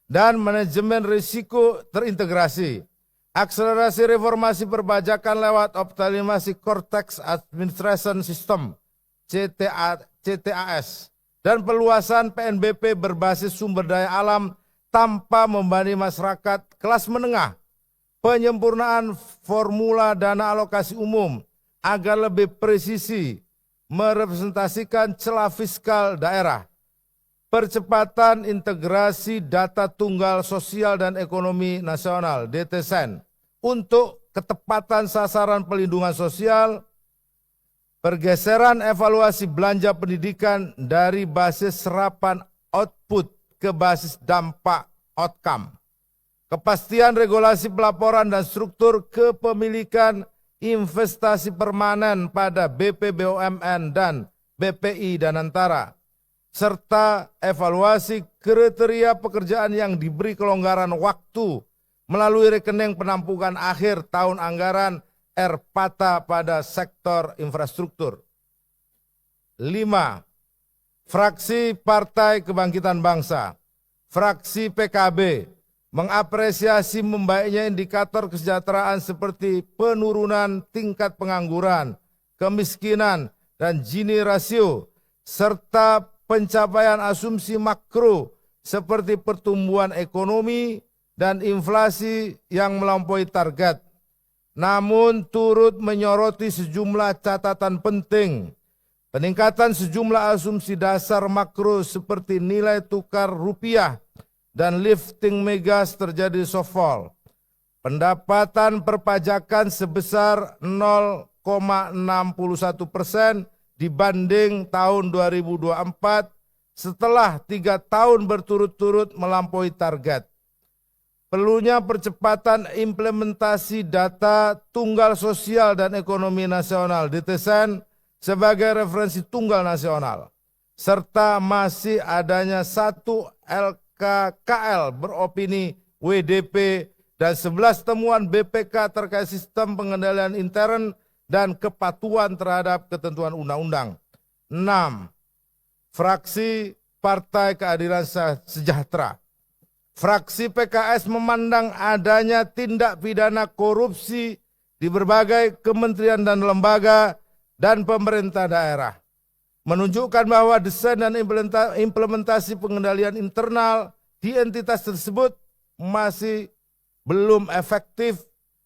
dan manajemen risiko terintegrasi. Akselerasi reformasi perpajakan lewat optimalisasi Cortex Administration System CTAS dan perluasan PNBP berbasis sumber daya alam tanpa membebani masyarakat kelas menengah. Penyempurnaan formula dana alokasi umum agar lebih presisi merepresentasikan celah fiskal daerah. Percepatan integrasi data tunggal sosial dan ekonomi nasional DTSEN untuk ketepatan sasaran pelindungan sosial, pergeseran evaluasi belanja pendidikan dari basis serapan output ke basis dampak outcome, kepastian regulasi pelaporan dan struktur kepemilikan investasi permanen pada BP BUMN dan BPI dan antara, serta evaluasi kriteria pekerjaan yang diberi kelonggaran waktu melalui rekening penampungan akhir tahun anggaran RPATA pada sektor infrastruktur. 5. Fraksi Partai Kebangkitan Bangsa, fraksi PKB, mengapresiasi membaiknya indikator kesejahteraan seperti penurunan tingkat pengangguran, kemiskinan, dan Gini rasio, serta pencapaian asumsi makro seperti pertumbuhan ekonomi dan inflasi yang melampaui target. Namun turut menyoroti sejumlah catatan penting. Peningkatan sejumlah asumsi dasar makro seperti nilai tukar rupiah dan lifting migas terjadi softfall. Pendapatan perpajakan sebesar 0,61% dibanding tahun 2024 setelah 3 tahun berturut-turut melampaui target. Perlunya percepatan implementasi data tunggal sosial dan ekonomi nasional DTSEN sebagai referensi tunggal nasional, serta masih adanya 1 LKKL beropini WDP dan 11 temuan BPK terkait sistem pengendalian intern dan kepatuhan terhadap ketentuan undang-undang. 6. Fraksi Partai Keadilan Sejahtera, fraksi PKS memandang adanya tindak pidana korupsi di berbagai kementerian dan lembaga dan pemerintah daerah, menunjukkan bahwa desain dan implementasi pengendalian internal di entitas tersebut masih belum efektif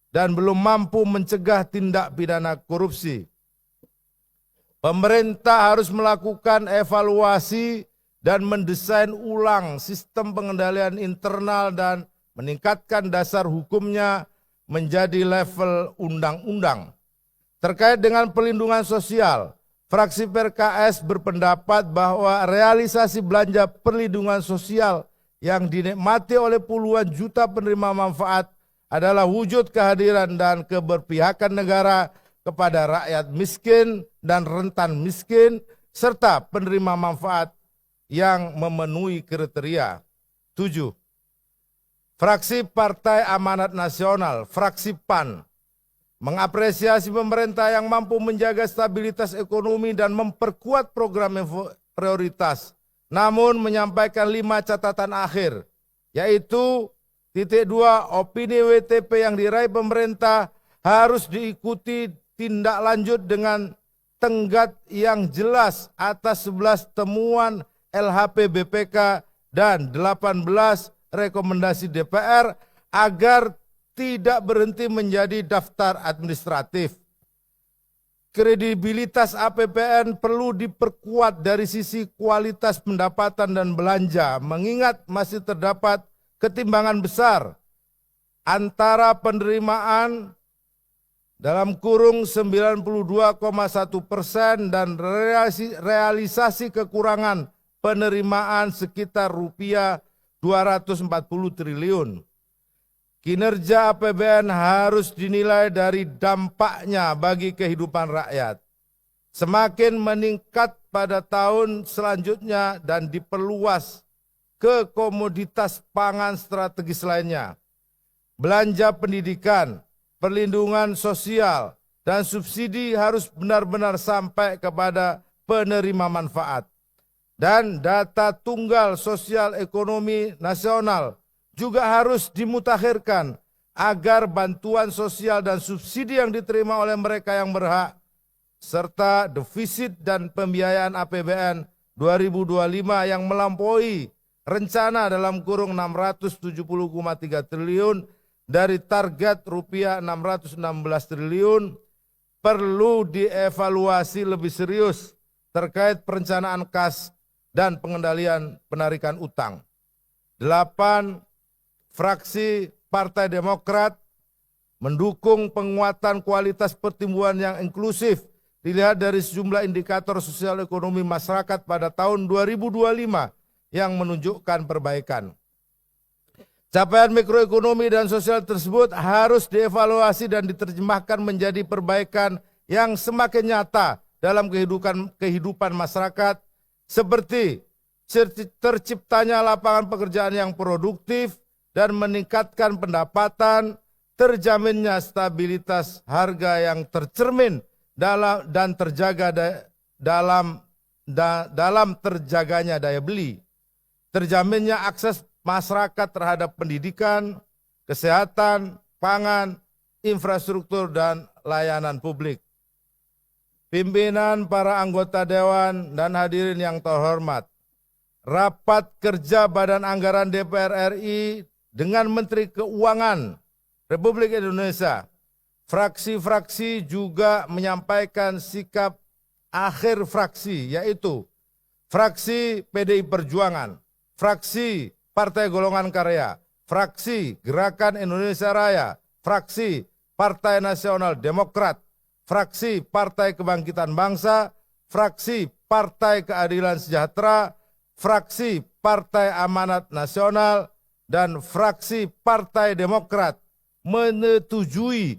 dan belum mampu mencegah tindak pidana korupsi. Pemerintah harus melakukan evaluasi dan mendesain ulang sistem pengendalian internal dan meningkatkan dasar hukumnya menjadi level undang-undang. Terkait dengan perlindungan sosial, fraksi PKS berpendapat bahwa realisasi belanja perlindungan sosial yang dinikmati oleh puluhan juta penerima manfaat adalah wujud kehadiran dan keberpihakan negara kepada rakyat miskin dan rentan miskin serta penerima manfaat yang memenuhi kriteria. 7. Fraksi Partai Amanat Nasional, fraksi PAN, mengapresiasi pemerintah yang mampu menjaga stabilitas ekonomi dan memperkuat program prioritas, namun menyampaikan 5 catatan akhir, yaitu titik 2, opini WTP yang diraih pemerintah harus diikuti tindak lanjut dengan tenggat yang jelas atas 11 temuan LHP BPK dan 18 rekomendasi DPR agar tidak berhenti menjadi daftar administratif. Kredibilitas APBN perlu diperkuat dari sisi kualitas pendapatan dan belanja, mengingat masih terdapat ketimbangan besar antara penerimaan dalam kurung 92,1% dan realisasi kekurangan penerimaan sekitar rupiah 240 triliun. Kinerja APBN harus dinilai dari dampaknya bagi kehidupan rakyat. Semakin meningkat pada tahun selanjutnya dan diperluas ke komoditas pangan strategis lainnya. Belanja pendidikan, perlindungan sosial, dan subsidi harus benar-benar sampai kepada penerima manfaat. Dan data tunggal sosial ekonomi nasional juga harus dimutakhirkan agar bantuan sosial dan subsidi yang diterima oleh mereka yang berhak serta defisit dan pembiayaan APBN 2025 yang melampaui rencana dalam kurung 670,3 triliun dari target rupiah 616 triliun perlu dievaluasi lebih serius terkait perencanaan kas dan pengendalian penarikan utang. 8. Fraksi Partai Demokrat mendukung penguatan kualitas pertumbuhan yang inklusif dilihat dari sejumlah indikator sosial ekonomi masyarakat pada tahun 2025 yang menunjukkan perbaikan. Capaian mikroekonomi dan sosial tersebut harus dievaluasi dan diterjemahkan menjadi perbaikan yang semakin nyata dalam kehidupan masyarakat, seperti terciptanya lapangan pekerjaan yang produktif dan meningkatkan pendapatan, terjaminnya stabilitas harga yang tercermin dan terjaga dalam terjaganya daya beli, terjaminnya akses masyarakat terhadap pendidikan, kesehatan, pangan, infrastruktur, dan layanan publik. Pimpinan, para anggota Dewan, dan hadirin yang terhormat, rapat kerja Badan Anggaran DPR RI dengan Menteri Keuangan Republik Indonesia, fraksi-fraksi juga menyampaikan sikap akhir fraksi, yaitu fraksi PDI Perjuangan, fraksi Partai Golongan Karya, fraksi Gerakan Indonesia Raya, fraksi Partai Nasional Demokrat, fraksi Partai Kebangkitan Bangsa, fraksi Partai Keadilan Sejahtera, fraksi Partai Amanat Nasional, dan fraksi Partai Demokrat menyetujui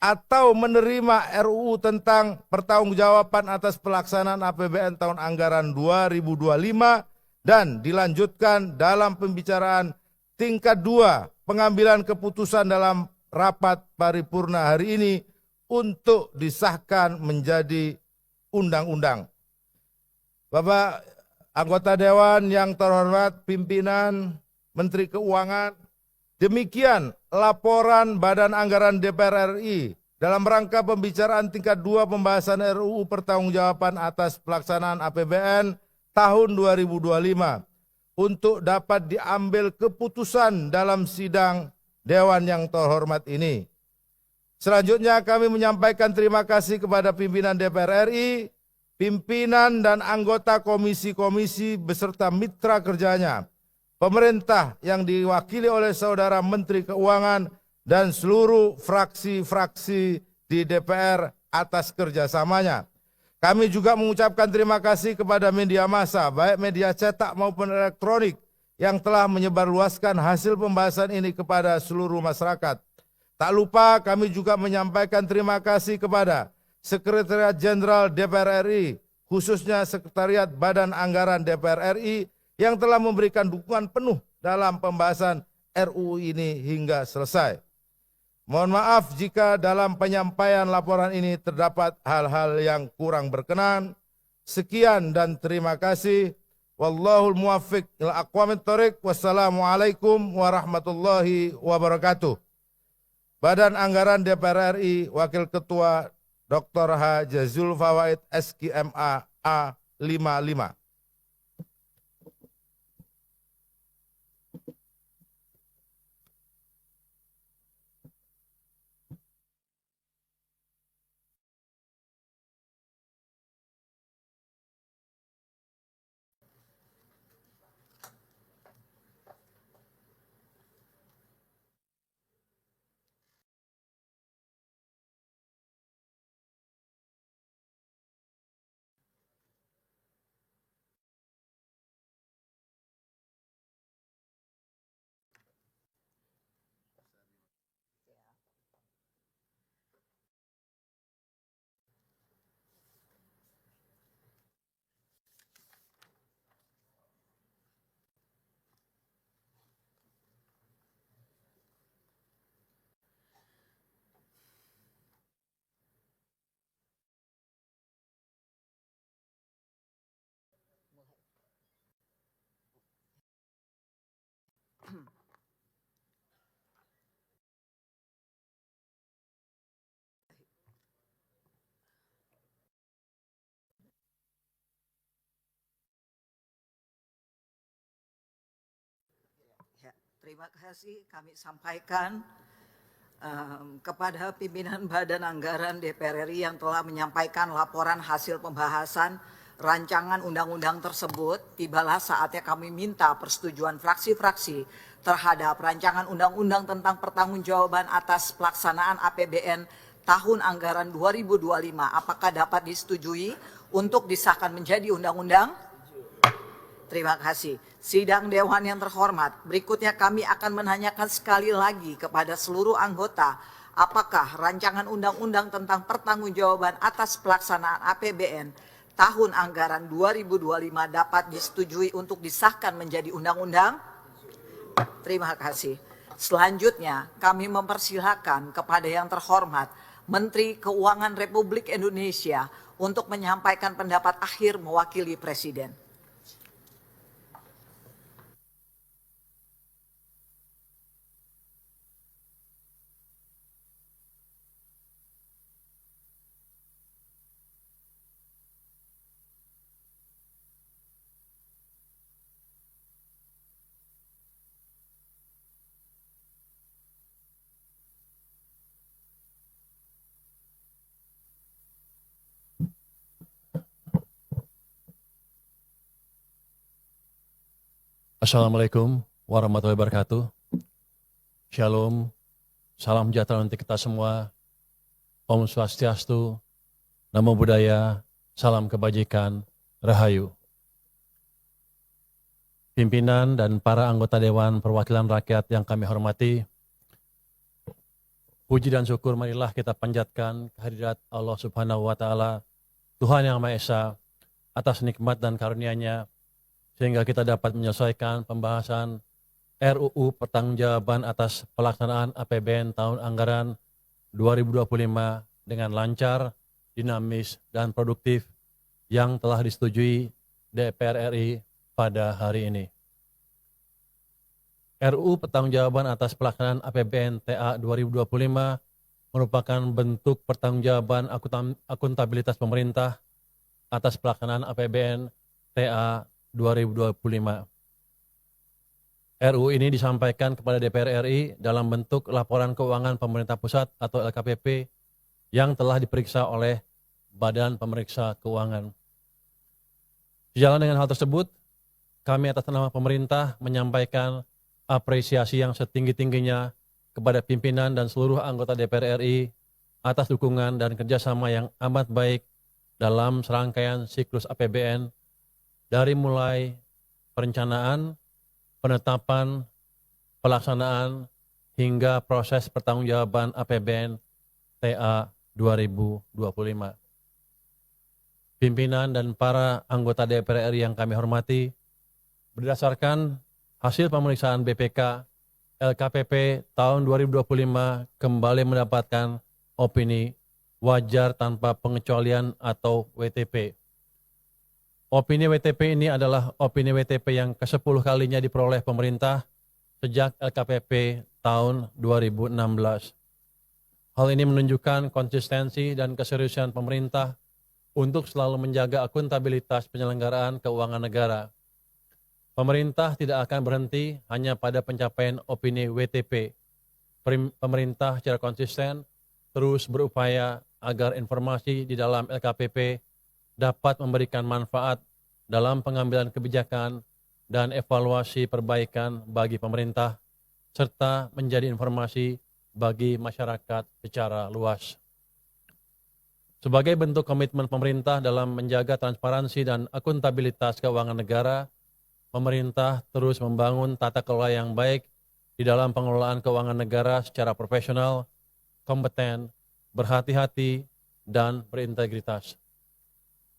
atau menerima RUU tentang pertanggungjawaban atas pelaksanaan APBN tahun anggaran 2025 dan dilanjutkan dalam pembicaraan tingkat 2 pengambilan keputusan dalam rapat paripurna hari ini untuk disahkan menjadi undang-undang. Bapak anggota Dewan yang terhormat, pimpinan, Menteri Keuangan, demikian laporan Badan Anggaran DPR RI dalam rangka pembicaraan tingkat 2 pembahasan RUU pertanggungjawaban atas pelaksanaan APBN tahun 2025 untuk dapat diambil keputusan dalam sidang Dewan yang terhormat ini. Selanjutnya kami menyampaikan terima kasih kepada pimpinan DPR RI, pimpinan dan anggota komisi-komisi beserta mitra kerjanya, pemerintah yang diwakili oleh Saudara Menteri Keuangan dan seluruh fraksi-fraksi di DPR atas kerjasamanya. Kami juga mengucapkan terima kasih kepada media massa, baik media cetak maupun elektronik, yang telah menyebarluaskan hasil pembahasan ini kepada seluruh masyarakat. Tak lupa kami juga menyampaikan terima kasih kepada Sekretariat Jenderal DPR RI, khususnya Sekretariat Badan Anggaran DPR RI, yang telah memberikan dukungan penuh dalam pembahasan RUU ini hingga selesai. Mohon maaf jika dalam penyampaian laporan ini terdapat hal-hal yang kurang berkenan. Sekian dan terima kasih. Wallahul muwaffiq ila aqwamit thoriq. Wassalamualaikum warahmatullahi wabarakatuh. Badan Anggaran DPR RI, Wakil Ketua Dr. H. Jazul Fawaid SKMA A55. Terima kasih kami sampaikan kepada pimpinan Badan Anggaran DPR RI yang telah menyampaikan laporan hasil pembahasan rancangan undang-undang tersebut. Tibalah saatnya kami minta persetujuan fraksi-fraksi terhadap rancangan undang-undang tentang pertanggungjawaban atas pelaksanaan APBN tahun anggaran 2025. Apakah dapat disetujui untuk disahkan menjadi undang-undang? Terima kasih. Sidang Dewan yang terhormat, berikutnya kami akan menanyakan sekali lagi kepada seluruh anggota, apakah rancangan undang-undang tentang pertanggungjawaban atas pelaksanaan APBN tahun anggaran 2025 dapat disetujui untuk disahkan menjadi undang-undang? Terima kasih. Selanjutnya, kami mempersilahkan kepada yang terhormat Menteri Keuangan Republik Indonesia untuk menyampaikan pendapat akhir mewakili Presiden. Assalamualaikum warahmatullahi wabarakatuh. Shalom, salam sejahtera untuk kita semua. Om Swastiastu, Namo Buddhaya, salam kebajikan, Rahayu. Pimpinan dan para anggota Dewan Perwakilan Rakyat yang kami hormati, puji dan syukur marilah kita panjatkan kehadirat Allah Subhanahu wa Ta'ala, Tuhan Yang Maha Esa, atas nikmat dan karunia-Nya, sehingga kita dapat menyelesaikan pembahasan RUU Pertanggungjawaban atas pelaksanaan APBN tahun anggaran 2025 dengan lancar, dinamis, dan produktif yang telah disetujui DPR RI pada hari ini. RUU Pertanggungjawaban atas pelaksanaan APBN TA 2025 merupakan bentuk pertanggungjawaban akuntabilitas pemerintah atas pelaksanaan APBN TA 2025. RUU ini disampaikan kepada DPR RI dalam bentuk laporan keuangan pemerintah pusat atau LKPP yang telah diperiksa oleh Badan Pemeriksa Keuangan. Sejalan dengan hal tersebut, kami atas nama pemerintah menyampaikan apresiasi yang setinggi-tingginya kepada pimpinan dan seluruh anggota DPR RI atas dukungan dan kerjasama yang amat baik dalam serangkaian siklus APBN dari mulai perencanaan, penetapan, pelaksanaan, hingga proses pertanggungjawaban APBN TA 2025. Pimpinan dan para anggota DPR RI yang kami hormati, berdasarkan hasil pemeriksaan BPK, LKPP tahun 2025 kembali mendapatkan opini wajar tanpa pengecualian atau WTP. Opini WTP ini adalah opini WTP yang ke-10 kalinya diperoleh pemerintah sejak LKPP tahun 2016. Hal ini menunjukkan konsistensi dan keseriusan pemerintah untuk selalu menjaga akuntabilitas penyelenggaraan keuangan negara. Pemerintah tidak akan berhenti hanya pada pencapaian opini WTP. Pemerintah secara konsisten terus berupaya agar informasi di dalam LKPP dapat memberikan manfaat dalam pengambilan kebijakan dan evaluasi perbaikan bagi pemerintah, serta menjadi informasi bagi masyarakat secara luas. Sebagai bentuk komitmen pemerintah dalam menjaga transparansi dan akuntabilitas keuangan negara, pemerintah terus membangun tata kelola yang baik di dalam pengelolaan keuangan negara secara profesional, kompeten, berhati-hati, dan berintegritas.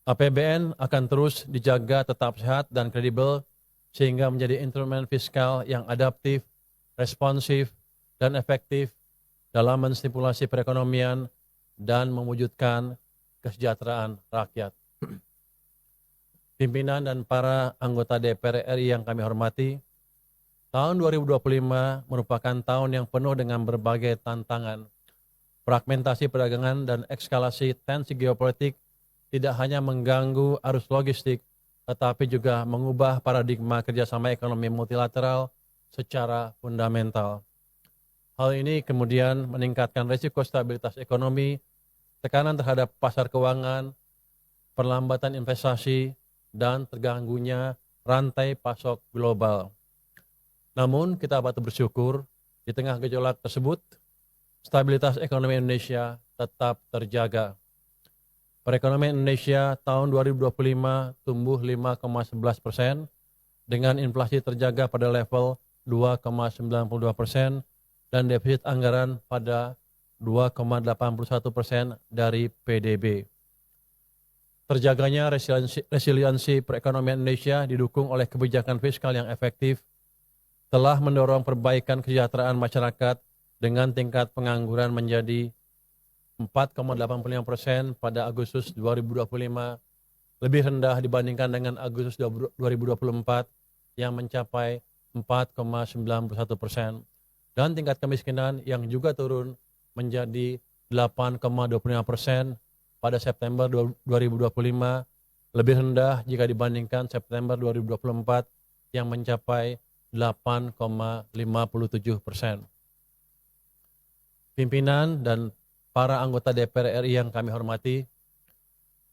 APBN akan terus dijaga tetap sehat dan kredibel sehingga menjadi instrumen fiskal yang adaptif, responsif, dan efektif dalam menstimulasi perekonomian dan mewujudkan kesejahteraan rakyat. Pimpinan dan para anggota DPR RI yang kami hormati, tahun 2025 merupakan tahun yang penuh dengan berbagai tantangan. Fragmentasi perdagangan dan eskalasi tensi geopolitik tidak hanya mengganggu arus logistik, tetapi juga mengubah paradigma kerjasama ekonomi multilateral secara fundamental. Hal ini kemudian meningkatkan risiko stabilitas ekonomi, tekanan terhadap pasar keuangan, perlambatan investasi, dan terganggunya rantai pasok global. Namun kita patut bersyukur di tengah gejolak tersebut, stabilitas ekonomi Indonesia tetap terjaga. Perekonomian Indonesia tahun 2025 tumbuh 5,11% dengan inflasi terjaga pada level 2,92% dan defisit anggaran pada 2,81% dari PDB. Terjaganya resiliensi perekonomian Indonesia didukung oleh kebijakan fiskal yang efektif, telah mendorong perbaikan kesejahteraan masyarakat dengan tingkat pengangguran menjadi 4,85% pada Agustus 2025, lebih rendah dibandingkan dengan Agustus 2024 yang mencapai 4,91%. Dan tingkat kemiskinan yang juga turun menjadi 8,25% pada September 2025, lebih rendah jika dibandingkan September 2024 yang mencapai 8,57%. Pimpinan dan para anggota DPR RI yang kami hormati,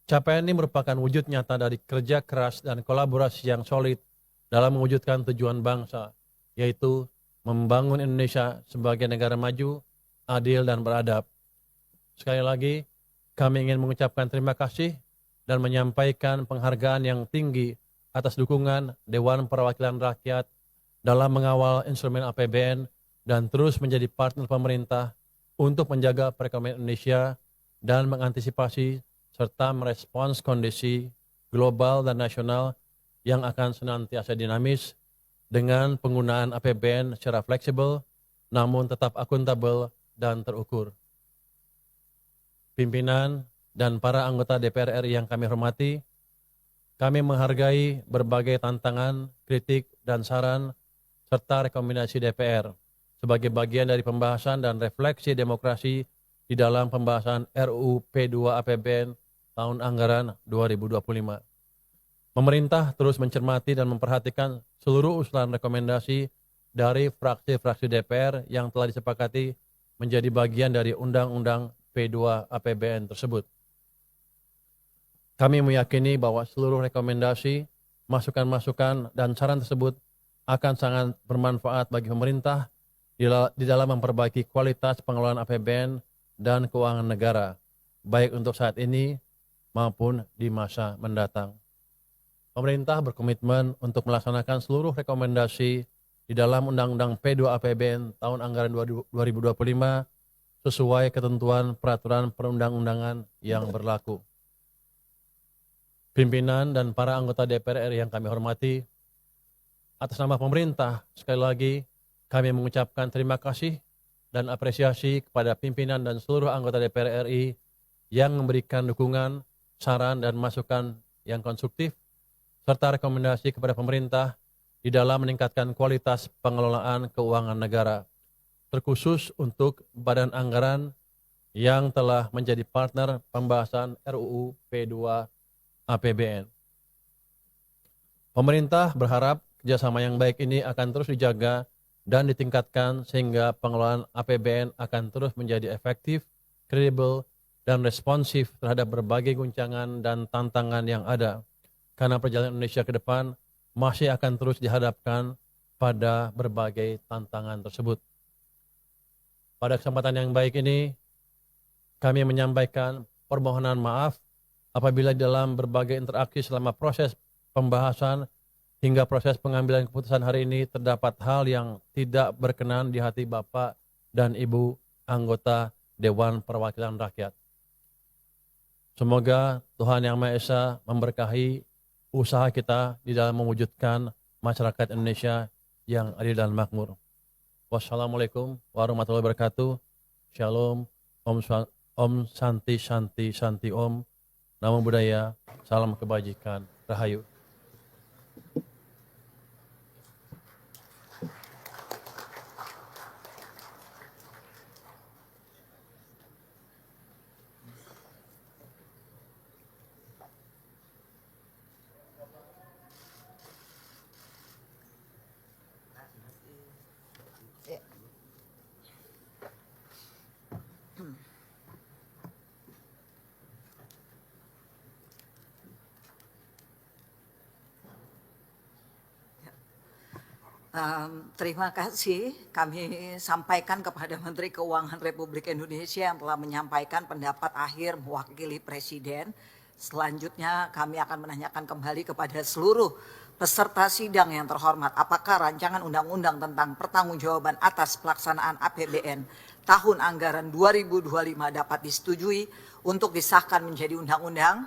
capaian ini merupakan wujud nyata dari kerja keras dan kolaborasi yang solid dalam mewujudkan tujuan bangsa, yaitu membangun Indonesia sebagai negara maju, adil dan beradab. Sekali lagi, kami ingin mengucapkan terima kasih dan menyampaikan penghargaan yang tinggi atas dukungan Dewan Perwakilan Rakyat dalam mengawal instrumen APBN dan terus menjadi partner pemerintah untuk menjaga perekonomian Indonesia dan mengantisipasi serta merespons kondisi global dan nasional yang akan senantiasa dinamis dengan penggunaan APBN secara fleksibel, namun tetap akuntabel dan terukur. Pimpinan dan para anggota DPR RI yang kami hormati, kami menghargai berbagai tantangan, kritik, dan saran, serta rekomendasi DPR sebagai bagian dari pembahasan dan refleksi demokrasi di dalam pembahasan RUU P2 APBN tahun anggaran 2025. Pemerintah terus mencermati dan memperhatikan seluruh usulan rekomendasi dari fraksi-fraksi DPR yang telah disepakati menjadi bagian dari Undang-Undang P2 APBN tersebut. Kami meyakini bahwa seluruh rekomendasi, masukan-masukan, dan saran tersebut akan sangat bermanfaat bagi pemerintah di dalam memperbaiki kualitas pengelolaan APBN dan keuangan negara, baik untuk saat ini maupun di masa mendatang. Pemerintah berkomitmen untuk melaksanakan seluruh rekomendasi di dalam Undang-Undang P2 APBN tahun anggaran 2025 sesuai ketentuan peraturan perundang-undangan yang berlaku. Pimpinan dan para anggota DPR RI yang kami hormati, atas nama pemerintah, sekali lagi kami mengucapkan terima kasih dan apresiasi kepada pimpinan dan seluruh anggota DPR RI yang memberikan dukungan, saran, dan masukan yang konstruktif serta rekomendasi kepada pemerintah di dalam meningkatkan kualitas pengelolaan keuangan negara, terkhusus untuk badan anggaran yang telah menjadi partner pembahasan RUU P2 APBN. Pemerintah berharap kerjasama yang baik ini akan terus dijaga dan ditingkatkan sehingga pengelolaan APBN akan terus menjadi efektif, kredibel, dan responsif terhadap berbagai guncangan dan tantangan yang ada. Karena perjalanan Indonesia ke depan masih akan terus dihadapkan pada berbagai tantangan tersebut. Pada kesempatan yang baik ini, kami menyampaikan permohonan maaf apabila dalam berbagai interaksi selama proses pembahasan hingga proses pengambilan keputusan hari ini terdapat hal yang tidak berkenan di hati Bapak dan Ibu anggota Dewan Perwakilan Rakyat. Semoga Tuhan Yang Maha Esa memberkahi usaha kita di dalam mewujudkan masyarakat Indonesia yang adil dan makmur. Wassalamualaikum warahmatullahi wabarakatuh. Shalom, Om Santi Santi Santi Om. Namo Buddhaya, salam kebajikan, Rahayu. Terima kasih kami sampaikan kepada Menteri Keuangan Republik Indonesia yang telah menyampaikan pendapat akhir mewakili Presiden. Selanjutnya kami akan menanyakan kembali kepada seluruh peserta sidang yang terhormat, apakah rancangan undang-undang tentang pertanggungjawaban atas pelaksanaan APBN tahun anggaran 2025 dapat disetujui untuk disahkan menjadi undang-undang?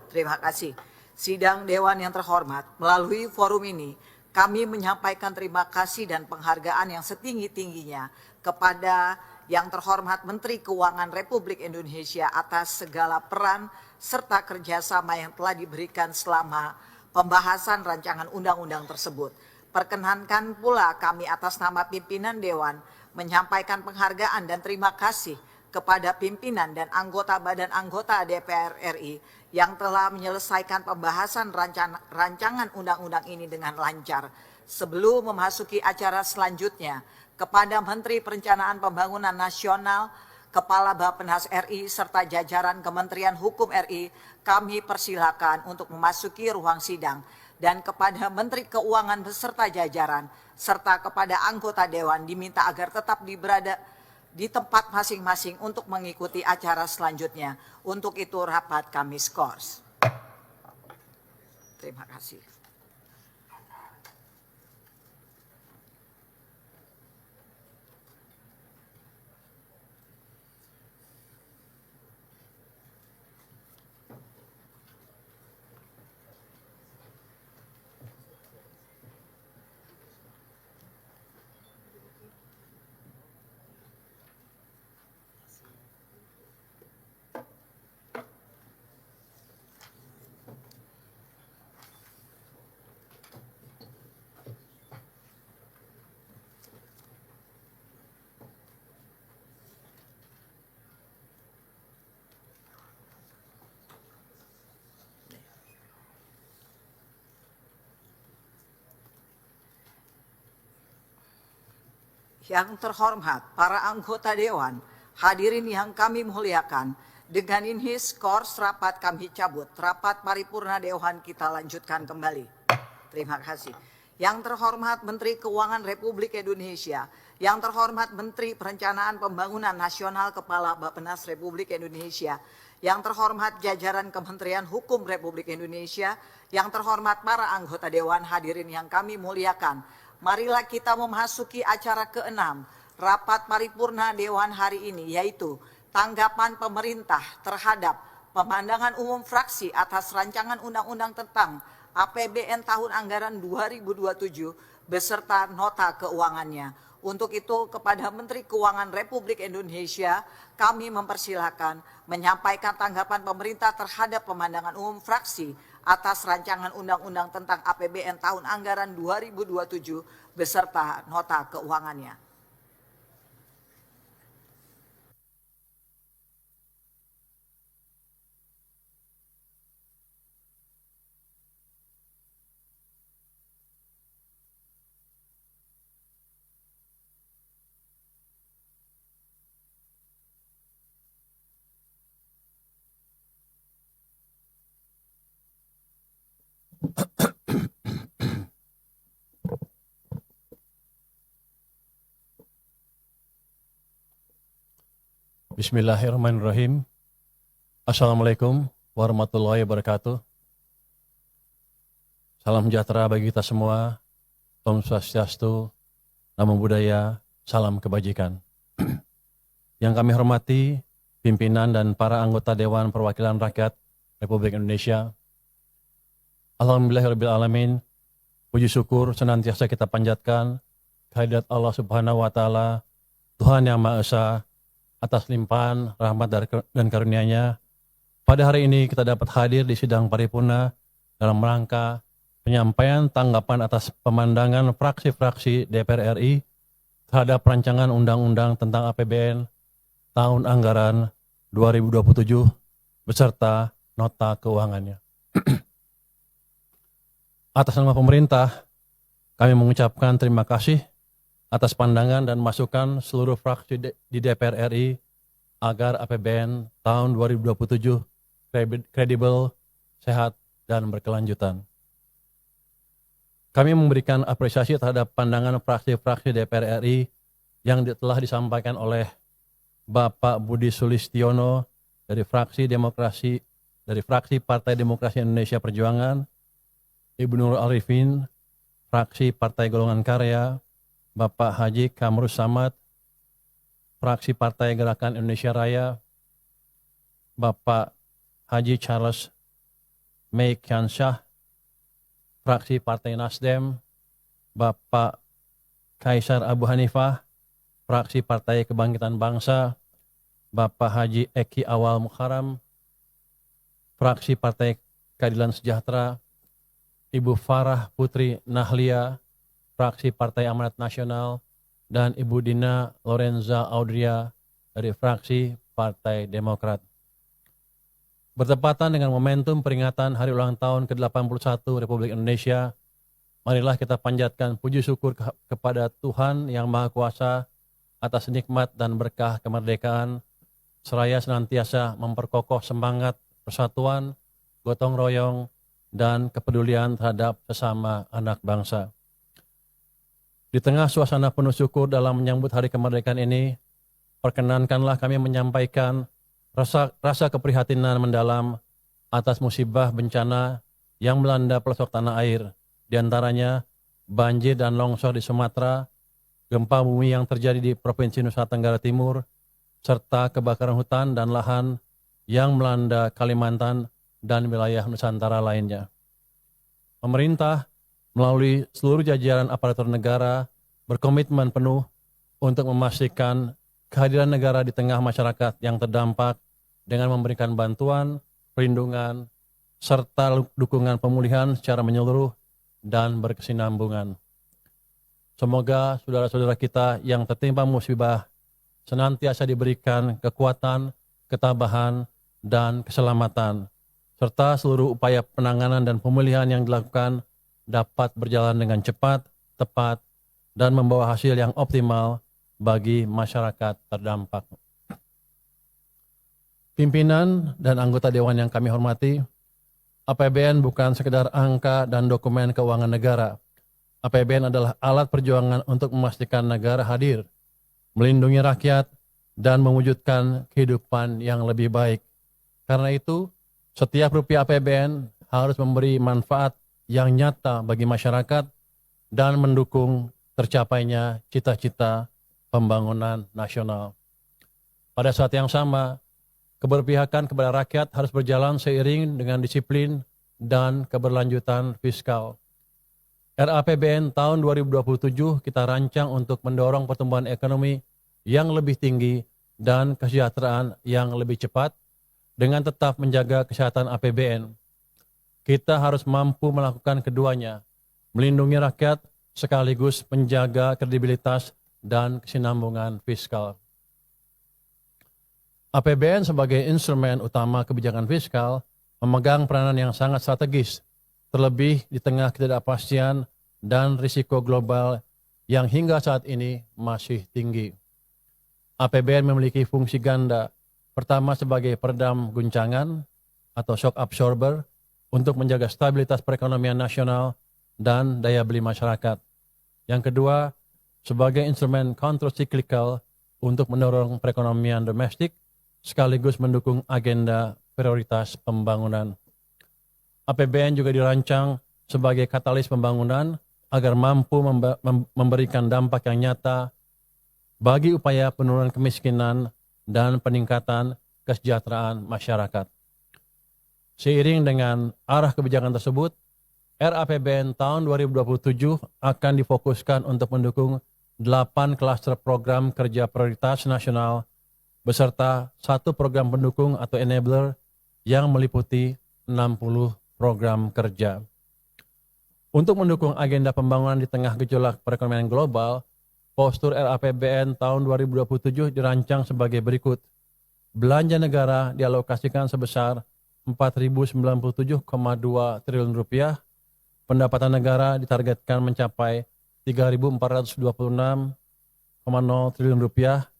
Terima kasih. Sidang Dewan yang terhormat, melalui forum ini kami menyampaikan terima kasih dan penghargaan yang setinggi-tingginya kepada yang terhormat Menteri Keuangan Republik Indonesia atas segala peran serta kerjasama yang telah diberikan selama pembahasan rancangan undang-undang tersebut. Perkenankan pula kami atas nama pimpinan Dewan menyampaikan penghargaan dan terima kasih kepada pimpinan dan anggota badan anggota DPR RI yang telah menyelesaikan pembahasan rancangan undang-undang ini dengan lancar. Sebelum memasuki acara selanjutnya, kepada Menteri Perencanaan Pembangunan Nasional, Kepala Bappenas RI, serta jajaran Kementerian Hukum RI, kami persilakan untuk memasuki ruang sidang. Dan kepada Menteri Keuangan beserta jajaran, serta kepada anggota Dewan diminta agar tetap berada di tempat masing-masing untuk mengikuti acara selanjutnya. Untuk itu rapat kami skors. Terima kasih. Yang terhormat para anggota Dewan, hadirin yang kami muliakan, dengan ini skors rapat kami cabut. Rapat paripurna Dewan kita lanjutkan kembali. Terima kasih. Yang terhormat Menteri Keuangan Republik Indonesia, yang terhormat Menteri Perencanaan Pembangunan Nasional Kepala Bappenas Republik Indonesia, yang terhormat jajaran Kementerian Hukum Republik Indonesia, yang terhormat para anggota Dewan, hadirin yang kami muliakan. Marilah kita memasuki acara ke-6 rapat paripurna Dewan hari ini, yaitu tanggapan pemerintah terhadap pemandangan umum fraksi atas rancangan undang-undang tentang APBN tahun anggaran 2027 beserta nota keuangannya. Untuk itu kepada Menteri Keuangan Republik Indonesia kami mempersilahkan menyampaikan tanggapan pemerintah terhadap pemandangan umum fraksi atas rancangan undang-undang tentang APBN tahun anggaran 2027 beserta nota keuangannya. Bismillahirrahmanirrahim. Assalamualaikum warahmatullahi wabarakatuh. Salam sejahtera bagi kita semua. Om Swastiastu, Namo Buddhaya, salam kebajikan. Yang kami hormati pimpinan dan para anggota Dewan Perwakilan Rakyat Republik Indonesia. Alhamdulillahirrahmanirrahim. Puji syukur senantiasa kita panjatkan kehadirat Allah Subhanahu wa Ta'ala, Tuhan yang Maha Esa, atas limpahan rahmat dan karunia-Nya. Pada hari ini kita dapat hadir di sidang paripurna dalam rangka penyampaian tanggapan atas pemandangan fraksi-fraksi DPR RI terhadap rancangan undang-undang tentang APBN tahun anggaran 2027 beserta nota keuangannya. Atas nama pemerintah, kami mengucapkan terima kasih atas pandangan dan masukan seluruh fraksi di DPR RI agar APBN tahun 2027 kredibel, sehat, dan berkelanjutan. Kami memberikan apresiasi terhadap pandangan fraksi-fraksi DPR RI yang telah disampaikan oleh Bapak Budi Sulistiono dari fraksi Partai Demokrasi Indonesia Perjuangan, Ibu Nurul Arifin, fraksi Partai Golongan Karya, Bapak Haji Kamrus Samad, fraksi Partai Gerakan Indonesia Raya, Bapak Haji Charles Meikyansyah, fraksi Partai Nasdem, Bapak Kaisar Abu Hanifah, fraksi Partai Kebangkitan Bangsa, Bapak Haji Eki Awal Muharram, fraksi Partai Keadilan Sejahtera, Ibu Farah Putri Nahlia, fraksi Partai Amanat Nasional, dan Ibu Dina Lorenza Audria dari fraksi Partai Demokrat. Bertepatan dengan momentum peringatan Hari Ulang Tahun ke-81 Republik Indonesia, marilah kita panjatkan puji syukur kepada Tuhan Yang Maha Kuasa atas nikmat dan berkah kemerdekaan, seraya senantiasa memperkokoh semangat persatuan, gotong royong, dan kepedulian terhadap sesama anak bangsa. Di tengah suasana penuh syukur dalam menyambut Hari Kemerdekaan ini, perkenankanlah kami menyampaikan rasa keprihatinan mendalam atas musibah bencana yang melanda pelosok tanah air, diantaranya banjir dan longsor di Sumatera, gempa bumi yang terjadi di Provinsi Nusa Tenggara Timur, serta kebakaran hutan dan lahan yang melanda Kalimantan dan wilayah Nusantara lainnya. Pemerintah melalui seluruh jajaran aparatur negara berkomitmen penuh untuk memastikan kehadiran negara di tengah masyarakat yang terdampak dengan memberikan bantuan, perlindungan, serta dukungan pemulihan secara menyeluruh dan berkesinambungan. Semoga saudara-saudara kita yang tertimpa musibah senantiasa diberikan kekuatan, ketabahan, dan keselamatan, serta seluruh upaya penanganan dan pemulihan yang dilakukan dapat berjalan dengan cepat, tepat, dan membawa hasil yang optimal bagi masyarakat terdampak. Pimpinan dan anggota Dewan yang kami hormati, APBN bukan sekedar angka dan dokumen keuangan negara. APBN adalah alat perjuangan untuk memastikan negara hadir, melindungi rakyat, dan mewujudkan kehidupan yang lebih baik. Karena itu, setiap rupiah APBN harus memberi manfaat yang nyata bagi masyarakat dan mendukung tercapainya cita-cita pembangunan nasional. Pada saat yang sama, keberpihakan kepada rakyat harus berjalan seiring dengan disiplin dan keberlanjutan fiskal. RAPBN tahun 2027 kita rancang untuk mendorong pertumbuhan ekonomi yang lebih tinggi dan kesejahteraan yang lebih cepat dengan tetap menjaga kesehatan APBN. Kita harus mampu melakukan keduanya, melindungi rakyat sekaligus menjaga kredibilitas dan kesinambungan fiskal. APBN sebagai instrumen utama kebijakan fiskal memegang peranan yang sangat strategis, terlebih di tengah ketidakpastian dan risiko global yang hingga saat ini masih tinggi. APBN memiliki fungsi ganda, pertama sebagai peredam guncangan atau shock absorber untuk menjaga stabilitas perekonomian nasional dan daya beli masyarakat. Yang kedua, sebagai instrumen counter-cyclical untuk mendorong perekonomian domestik sekaligus mendukung agenda prioritas pembangunan. APBN juga dirancang sebagai katalis pembangunan agar mampu memberikan dampak yang nyata bagi upaya penurunan kemiskinan dan peningkatan kesejahteraan masyarakat. Seiring dengan arah kebijakan tersebut, RAPBN tahun 2027 akan difokuskan untuk mendukung 8 klaster program kerja prioritas nasional beserta 1 program pendukung atau enabler yang meliputi 60 program kerja. Untuk mendukung agenda pembangunan di tengah gejolak perekonomian global, postur RAPBN tahun 2027 dirancang sebagai berikut. Belanja negara dialokasikan sebesar 4.097,2 triliun rupiah, pendapatan negara ditargetkan mencapai 3.426,0 triliun rupiah.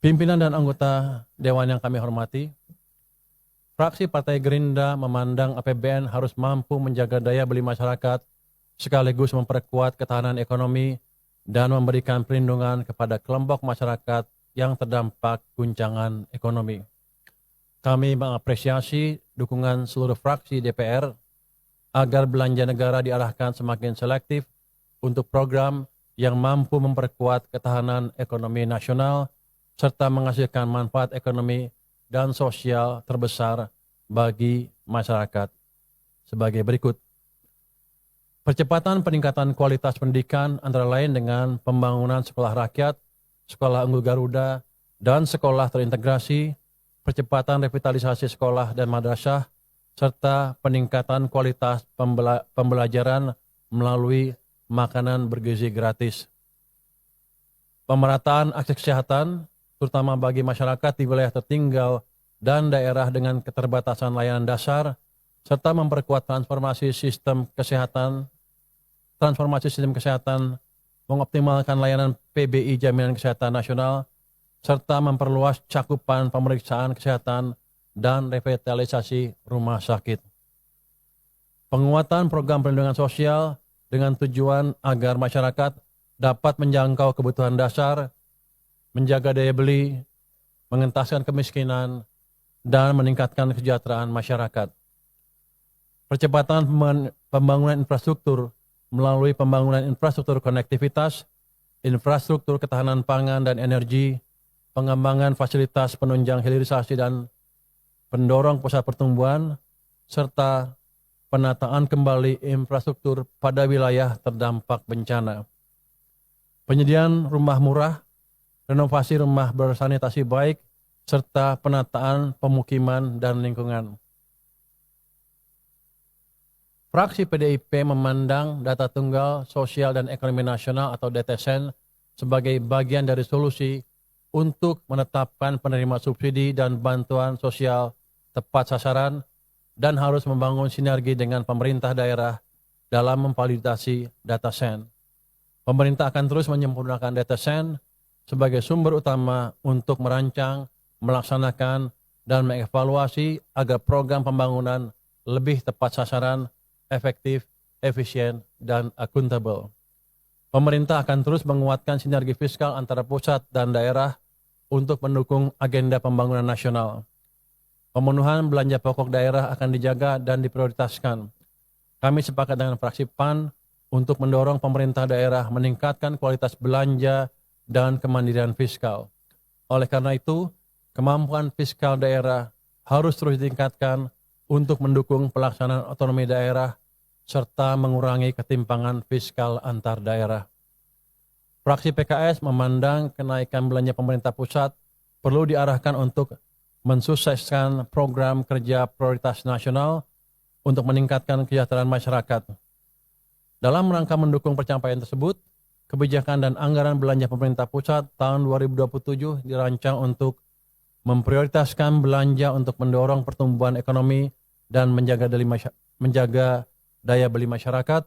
Pimpinan dan anggota Dewan yang kami hormati, Fraksi Partai Gerindra memandang APBN harus mampu menjaga daya beli masyarakat, sekaligus memperkuat ketahanan ekonomi dan memberikan perlindungan kepada kelompok masyarakat yang terdampak guncangan ekonomi. Kami mengapresiasi dukungan seluruh fraksi DPR agar belanja negara diarahkan semakin selektif untuk program yang mampu memperkuat ketahanan ekonomi nasional serta menghasilkan manfaat ekonomi dan sosial terbesar bagi masyarakat sebagai berikut. Percepatan peningkatan kualitas pendidikan antara lain dengan pembangunan sekolah rakyat, sekolah unggul Garuda, dan sekolah terintegrasi, percepatan revitalisasi sekolah dan madrasah, serta peningkatan kualitas pembelajaran melalui makanan bergizi gratis. Pemerataan akses kesehatan, terutama bagi masyarakat di wilayah tertinggal dan daerah dengan keterbatasan layanan dasar, serta memperkuat transformasi sistem kesehatan, mengoptimalkan layanan PBI Jaminan Kesehatan Nasional, serta memperluas cakupan pemeriksaan kesehatan dan revitalisasi rumah sakit. Penguatan program perlindungan sosial dengan tujuan agar masyarakat dapat menjangkau kebutuhan dasar, menjaga daya beli, mengentaskan kemiskinan, dan meningkatkan kesejahteraan masyarakat. Percepatan pembangunan infrastruktur melalui pembangunan infrastruktur konektivitas, infrastruktur ketahanan pangan dan energi, pengembangan fasilitas penunjang hilirisasi dan pendorong pusat pertumbuhan, serta penataan kembali infrastruktur pada wilayah terdampak bencana. Penyediaan rumah murah, renovasi rumah bersanitasi baik, serta penataan pemukiman dan lingkungan. Fraksi PDIP memandang data tunggal sosial dan ekonomi nasional atau DTSN sebagai bagian dari solusi untuk menetapkan penerima subsidi dan bantuan sosial tepat sasaran dan harus membangun sinergi dengan pemerintah daerah dalam memvalidasi DataSen. Pemerintah akan terus menyempurnakan DataSen sebagai sumber utama untuk merancang, melaksanakan, dan mengevaluasi agar program pembangunan lebih tepat sasaran, efektif, efisien, dan akuntabel. Pemerintah akan terus menguatkan sinergi fiskal antara pusat dan daerah untuk mendukung agenda pembangunan nasional. Pemenuhan belanja pokok daerah akan dijaga dan diprioritaskan. Kami sepakat dengan fraksi PAN untuk mendorong pemerintah daerah meningkatkan kualitas belanja dan kemandirian fiskal. Oleh karena itu, kemampuan fiskal daerah harus terus ditingkatkan untuk mendukung pelaksanaan otonomi daerah serta mengurangi ketimpangan fiskal antar daerah. Fraksi PKS memandang kenaikan belanja pemerintah pusat perlu diarahkan untuk mensukseskan program kerja prioritas nasional untuk meningkatkan kesejahteraan masyarakat. Dalam rangka mendukung pencapaian tersebut, kebijakan dan anggaran belanja pemerintah pusat tahun 2027 dirancang untuk memprioritaskan belanja untuk mendorong pertumbuhan ekonomi dan menjaga daya beli masyarakat,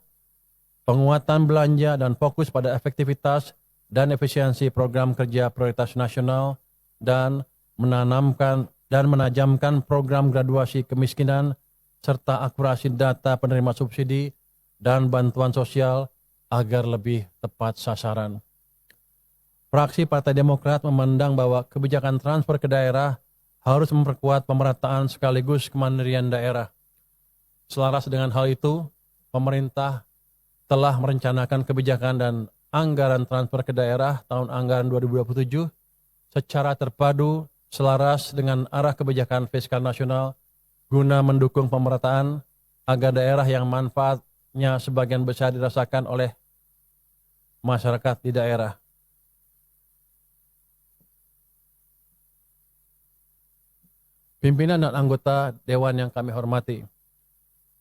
penguatan belanja dan fokus pada efektivitas dan efisiensi program kerja prioritas nasional, dan menajamkan program graduasi kemiskinan serta akurasi data penerima subsidi dan bantuan sosial agar lebih tepat sasaran. Fraksi Partai Demokrat memandang bahwa kebijakan transfer ke daerah harus memperkuat pemerataan sekaligus kemandirian daerah. Selaras dengan hal itu, pemerintah telah merencanakan kebijakan dan anggaran transfer ke daerah tahun anggaran 2027 secara terpadu selaras dengan arah kebijakan fiskal nasional guna mendukung pemerataan agar daerah yang manfaatnya sebagian besar dirasakan oleh masyarakat di daerah. Pimpinan dan anggota Dewan yang kami hormati,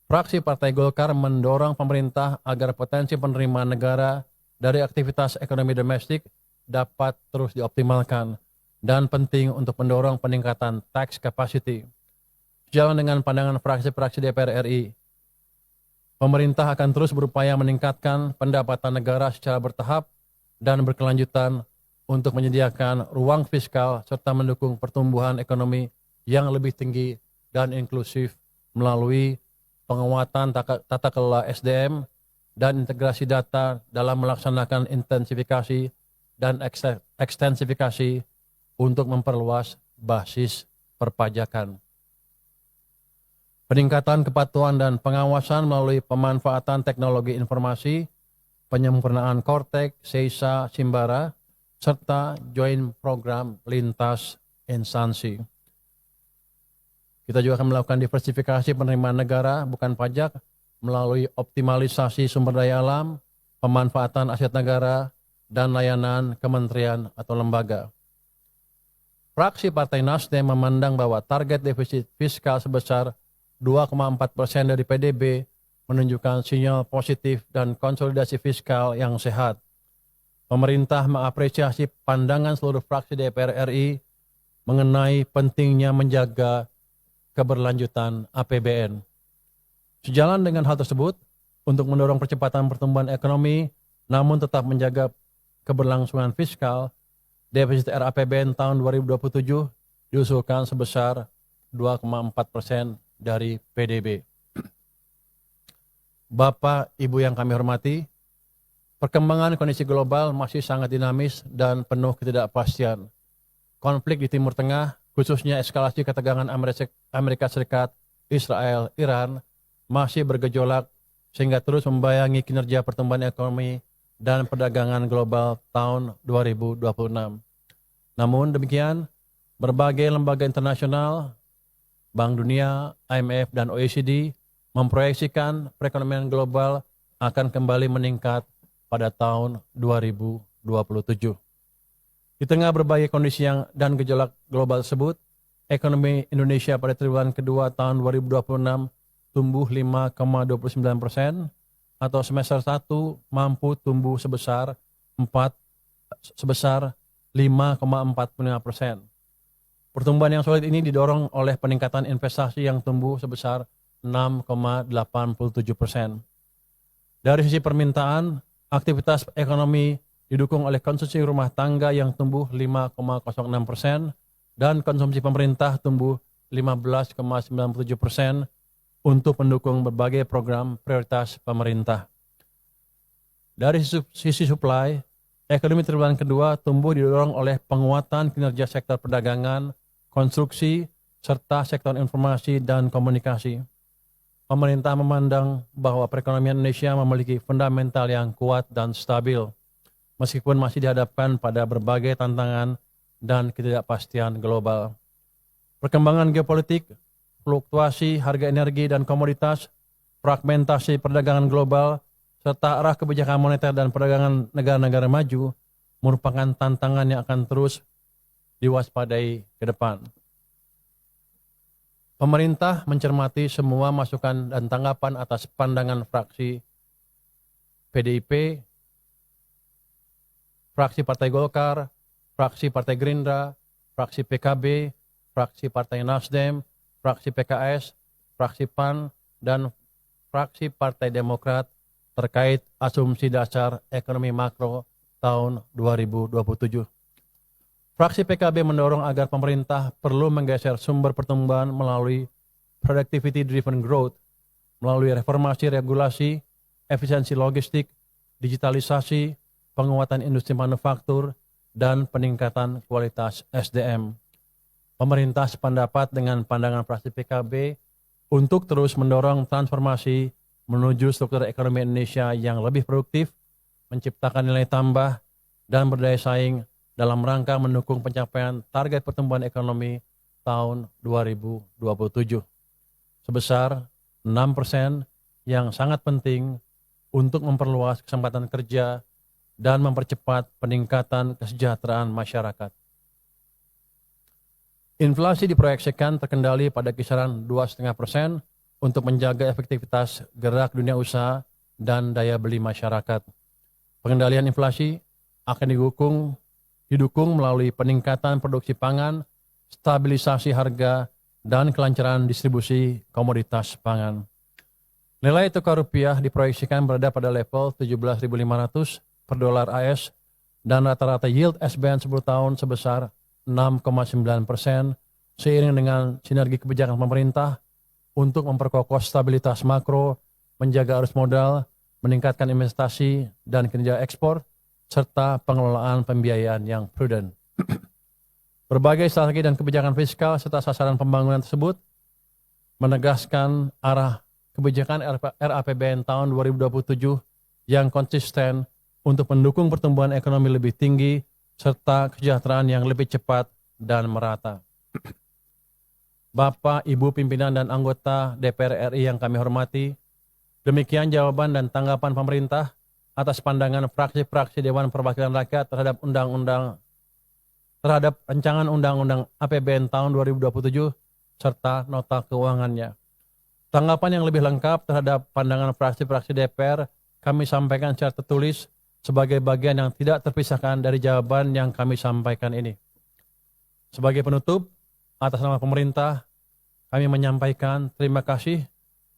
fraksi Partai Golkar mendorong pemerintah agar potensi penerimaan negara dari aktivitas ekonomi domestik dapat terus dioptimalkan dan penting untuk mendorong peningkatan tax capacity. Sejalan dengan pandangan fraksi-fraksi DPR RI, pemerintah akan terus berupaya meningkatkan pendapatan negara secara bertahap dan berkelanjutan untuk menyediakan ruang fiskal serta mendukung pertumbuhan ekonomi yang lebih tinggi dan inklusif melalui penguatan tata kelola SDM dan integrasi data dalam melaksanakan intensifikasi dan ekstensifikasi untuk memperluas basis perpajakan. Peningkatan kepatuhan dan pengawasan melalui pemanfaatan teknologi informasi, penyempurnaan Kortek, Seisa, Simbara, serta joint program lintas instansi. Kita juga akan melakukan diversifikasi penerimaan negara bukan pajak melalui optimalisasi sumber daya alam, pemanfaatan aset negara, dan layanan kementerian atau lembaga. Fraksi Partai Nasdem memandang bahwa target defisit fiskal sebesar 2,4% dari PDB menunjukkan sinyal positif dan konsolidasi fiskal yang sehat. Pemerintah mengapresiasi pandangan seluruh fraksi DPR RI mengenai pentingnya menjaga keberlanjutan APBN. Sejalan dengan hal tersebut, untuk mendorong percepatan pertumbuhan ekonomi, namun tetap menjaga keberlangsungan fiskal, defisit RAPBN tahun 2027 diusulkan sebesar 2,4% dari PDB. Bapak, Ibu yang kami hormati, perkembangan kondisi global masih sangat dinamis dan penuh ketidakpastian. Konflik di Timur Tengah, khususnya eskalasi ketegangan Amerika Serikat, Israel, Iran, masih bergejolak sehingga terus membayangi kinerja pertumbuhan ekonomi dan perdagangan global tahun 2026. Namun demikian, berbagai lembaga internasional, Bank Dunia, IMF, dan OECD memproyeksikan perekonomian global akan kembali meningkat pada tahun 2027. Di tengah berbagai kondisi dan gejolak global tersebut, ekonomi Indonesia pada triwulan kedua tahun 2026 tumbuh 5,29% atau semester 1 mampu tumbuh sebesar 5,45%. Pertumbuhan yang solid ini didorong oleh peningkatan investasi yang tumbuh sebesar 6,87%. Dari sisi permintaan, aktivitas ekonomi didukung oleh konsumsi rumah tangga yang tumbuh 5,06% dan konsumsi pemerintah tumbuh 15,97% untuk mendukung berbagai program prioritas pemerintah. Dari sisi supply, ekonomi triwulan kedua tumbuh didorong oleh penguatan kinerja sektor perdagangan, konstruksi, serta sektor informasi dan komunikasi. Pemerintah memandang bahwa perekonomian Indonesia memiliki fundamental yang kuat dan stabil, meskipun masih dihadapkan pada berbagai tantangan dan ketidakpastian global. Perkembangan geopolitik, fluktuasi harga energi dan komoditas, fragmentasi perdagangan global, serta arah kebijakan moneter dan perdagangan negara-negara maju merupakan tantangan yang akan terus diwaspadai ke depan. Pemerintah mencermati semua masukan dan tanggapan atas pandangan fraksi PDIP, fraksi Partai Golkar, fraksi Partai Gerindra, fraksi PKB, fraksi Partai Nasdem, fraksi PKS, fraksi PAN, dan fraksi Partai Demokrat terkait asumsi dasar ekonomi makro tahun 2027. Fraksi PKB mendorong agar pemerintah perlu menggeser sumber pertumbuhan melalui productivity driven growth, melalui reformasi regulasi, efisiensi logistik, digitalisasi, penguatan industri manufaktur, dan peningkatan kualitas SDM. Pemerintah sependapat dengan pandangan fraksi PKB untuk terus mendorong transformasi menuju struktur ekonomi Indonesia yang lebih produktif, menciptakan nilai tambah, dan berdaya saing dalam rangka mendukung pencapaian target pertumbuhan ekonomi tahun 2027 sebesar 6% yang sangat penting untuk memperluas kesempatan kerja dan mempercepat peningkatan kesejahteraan masyarakat. Inflasi diproyeksikan terkendali pada kisaran 2,5% untuk menjaga efektivitas gerak dunia usaha dan daya beli masyarakat. Pengendalian inflasi akan didukung melalui peningkatan produksi pangan, stabilisasi harga, dan kelancaran distribusi komoditas pangan. Nilai tukar rupiah diproyeksikan berada pada level 17.500 per dolar AS dan rata-rata yield SBN 10 tahun sebesar 6,9% seiring dengan sinergi kebijakan pemerintah untuk memperkokoh stabilitas makro, menjaga arus modal, meningkatkan investasi dan kinerja ekspor, serta pengelolaan pembiayaan yang prudent. Berbagai strategi dan kebijakan fiskal serta sasaran pembangunan tersebut menegaskan arah kebijakan RAPBN tahun 2027 yang konsisten untuk mendukung pertumbuhan ekonomi lebih tinggi serta kesejahteraan yang lebih cepat dan merata. Bapak, Ibu pimpinan dan anggota DPR RI yang kami hormati, demikian jawaban dan tanggapan pemerintah atas pandangan fraksi-fraksi Dewan Perwakilan Rakyat terhadap rancangan Undang-Undang APBN tahun 2027 serta nota keuangannya. Tanggapan yang lebih lengkap terhadap pandangan fraksi-fraksi DPR kami sampaikan secara tertulis sebagai bagian yang tidak terpisahkan dari jawaban yang kami sampaikan ini. Sebagai penutup, atas nama pemerintah, kami menyampaikan terima kasih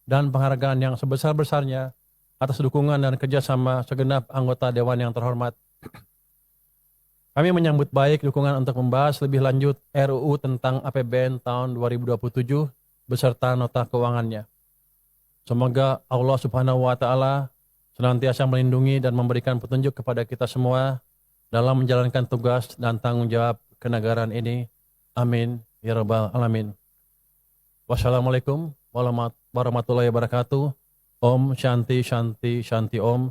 dan penghargaan yang sebesar-besarnya atas dukungan dan kerjasama segenap anggota Dewan yang terhormat. Kami menyambut baik dukungan untuk membahas lebih lanjut RUU tentang APBN tahun 2027 beserta nota keuangannya. Semoga Allah Subhanahu wa Ta'ala senantiasa melindungi dan memberikan petunjuk kepada kita semua dalam menjalankan tugas dan tanggung jawab kenegaraan ini. Amin ya rabbal alamin. Wassalamualaikum warahmatullahi wabarakatuh. Om Shanti Shanti Shanti Om.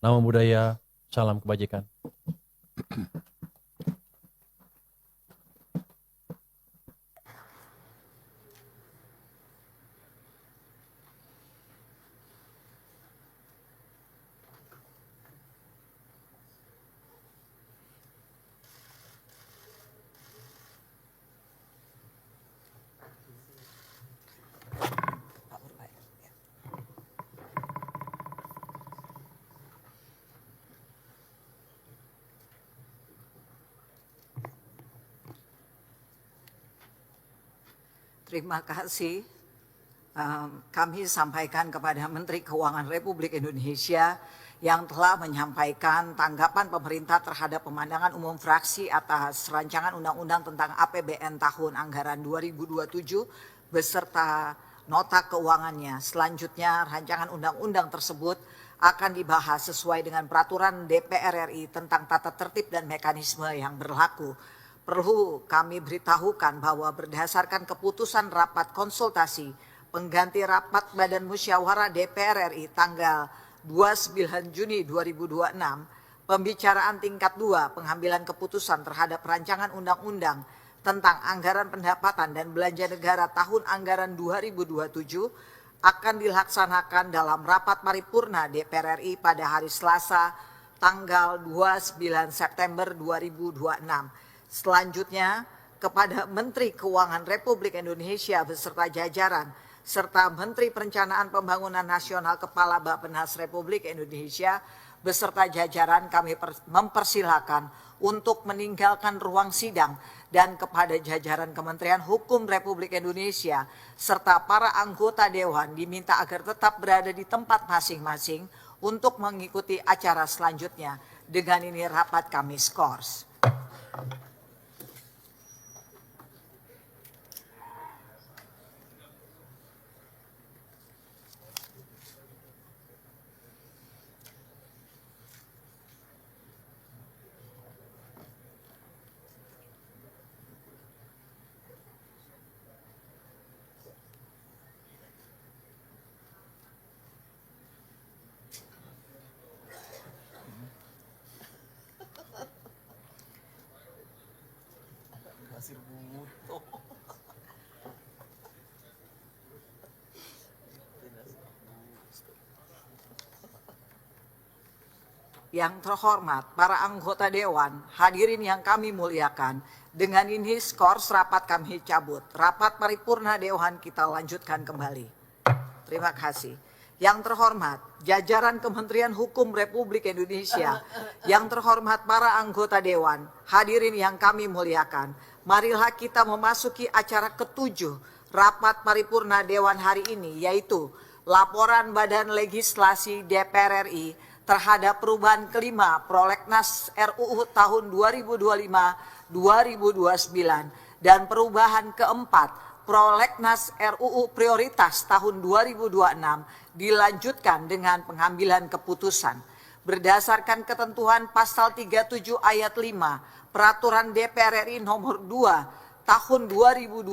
Namo Buddhaya. Salam kebajikan. Terima kasih. Kami sampaikan kepada Menteri Keuangan Republik Indonesia yang telah menyampaikan tanggapan pemerintah terhadap pemandangan umum fraksi atas rancangan undang-undang tentang APBN tahun anggaran 2027 beserta nota keuangannya. Selanjutnya, rancangan undang-undang tersebut akan dibahas sesuai dengan peraturan DPR RI tentang tata tertib dan mekanisme yang berlaku. Perlu kami beritahukan bahwa berdasarkan keputusan rapat konsultasi pengganti rapat Badan Musyawarah DPR RI tanggal 29 Juni 2026, pembicaraan tingkat 2 pengambilan keputusan terhadap rancangan undang-undang tentang anggaran pendapatan dan belanja negara tahun anggaran 2027 akan dilaksanakan dalam rapat paripurna DPR RI pada hari Selasa tanggal 29 September 2026. Selanjutnya, kepada Menteri Keuangan Republik Indonesia beserta jajaran, serta Menteri Perencanaan Pembangunan Nasional Kepala Bappenas Republik Indonesia beserta jajaran kami mempersilahkan untuk meninggalkan ruang sidang, dan kepada jajaran Kementerian Hukum Republik Indonesia serta para anggota Dewan diminta agar tetap berada di tempat masing-masing untuk mengikuti acara selanjutnya. Dengan ini rapat kami skors. Yang terhormat para anggota Dewan, hadirin yang kami muliakan, dengan ini skors rapat kami cabut. Rapat paripurna Dewan kita lanjutkan kembali. Terima kasih. Yang terhormat jajaran Kementerian Hukum Republik Indonesia, yang terhormat para anggota Dewan, hadirin yang kami muliakan, marilah kita memasuki acara ketujuh rapat paripurna Dewan hari ini, yaitu laporan Badan Legislasi DPR RI terhadap perubahan kelima Prolegnas RUU tahun 2025-2029 Dan perubahan keempat, Prolegnas RUU Prioritas tahun 2026 dilanjutkan dengan pengambilan keputusan. Berdasarkan ketentuan pasal 37 ayat 5 Peraturan DPR RI nomor 2 tahun 2020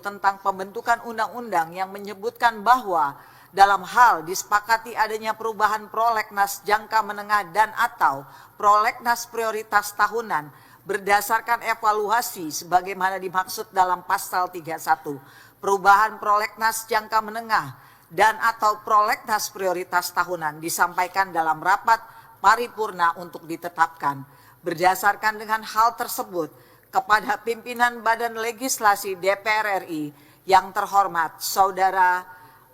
tentang pembentukan undang-undang yang menyebutkan bahwa dalam hal disepakati adanya perubahan prolegnas jangka menengah dan atau prolegnas prioritas tahunan berdasarkan evaluasi sebagaimana dimaksud dalam pasal 31, perubahan prolegnas jangka menengah dan atau prolegnas prioritas tahunan disampaikan dalam rapat paripurna untuk ditetapkan. Berdasarkan dengan hal tersebut, kepada pimpinan Badan Legislasi DPR RI yang terhormat Saudara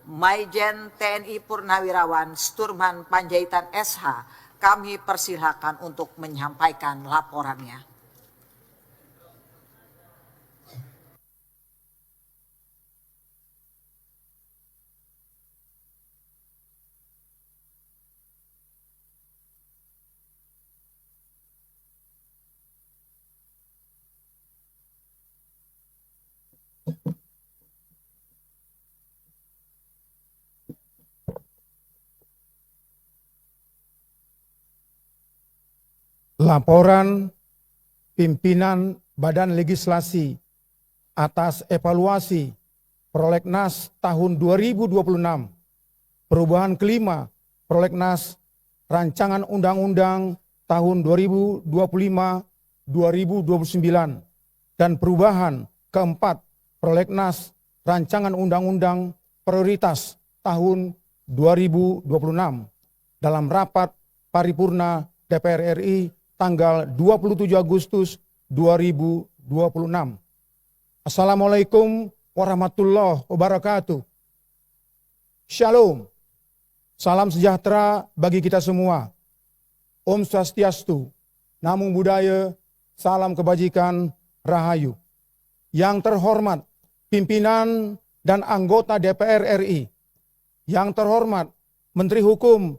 Maijen TNI Purnawirawan Sturman Panjaitan SH, kami persilakan untuk menyampaikan laporannya. Laporan pimpinan Badan Legislasi atas evaluasi Prolegnas tahun 2026, perubahan kelima Prolegnas Rancangan Undang-Undang tahun 2025-2029, dan perubahan keempat Prolegnas Rancangan Undang-Undang Prioritas tahun 2026 dalam rapat paripurna DPR RI tanggal 27 Agustus 2026. Assalamualaikum warahmatullahi wabarakatuh. Shalom. Salam sejahtera bagi kita semua. Om Swastiastu. Namo Buddhaya. Salam kebajikan. Rahayu. Yang terhormat pimpinan dan anggota DPR RI. Yang terhormat Menteri Hukum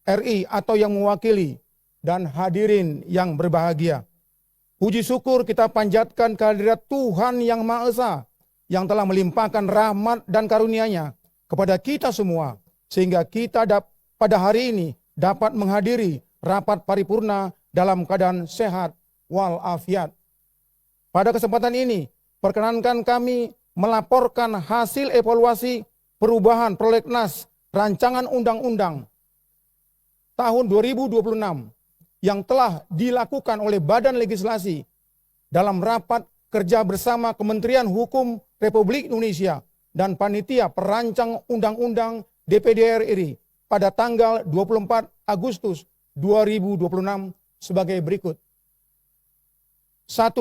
RI atau yang mewakili, dan hadirin yang berbahagia. Puji syukur kita panjatkan kehadirat Tuhan Yang Maha Esa yang telah melimpahkan rahmat dan karunia-Nya kepada kita semua, sehingga kita pada hari ini dapat menghadiri rapat paripurna dalam keadaan sehat walafiat. Pada kesempatan ini, perkenankan kami melaporkan hasil evaluasi perubahan prolegnas rancangan undang-undang tahun 2026 yang telah dilakukan oleh Badan Legislasi dalam rapat kerja bersama Kementerian Hukum Republik Indonesia dan Panitia Perancang Undang-Undang DPR RI pada tanggal 24 Agustus 2026 sebagai berikut. 1.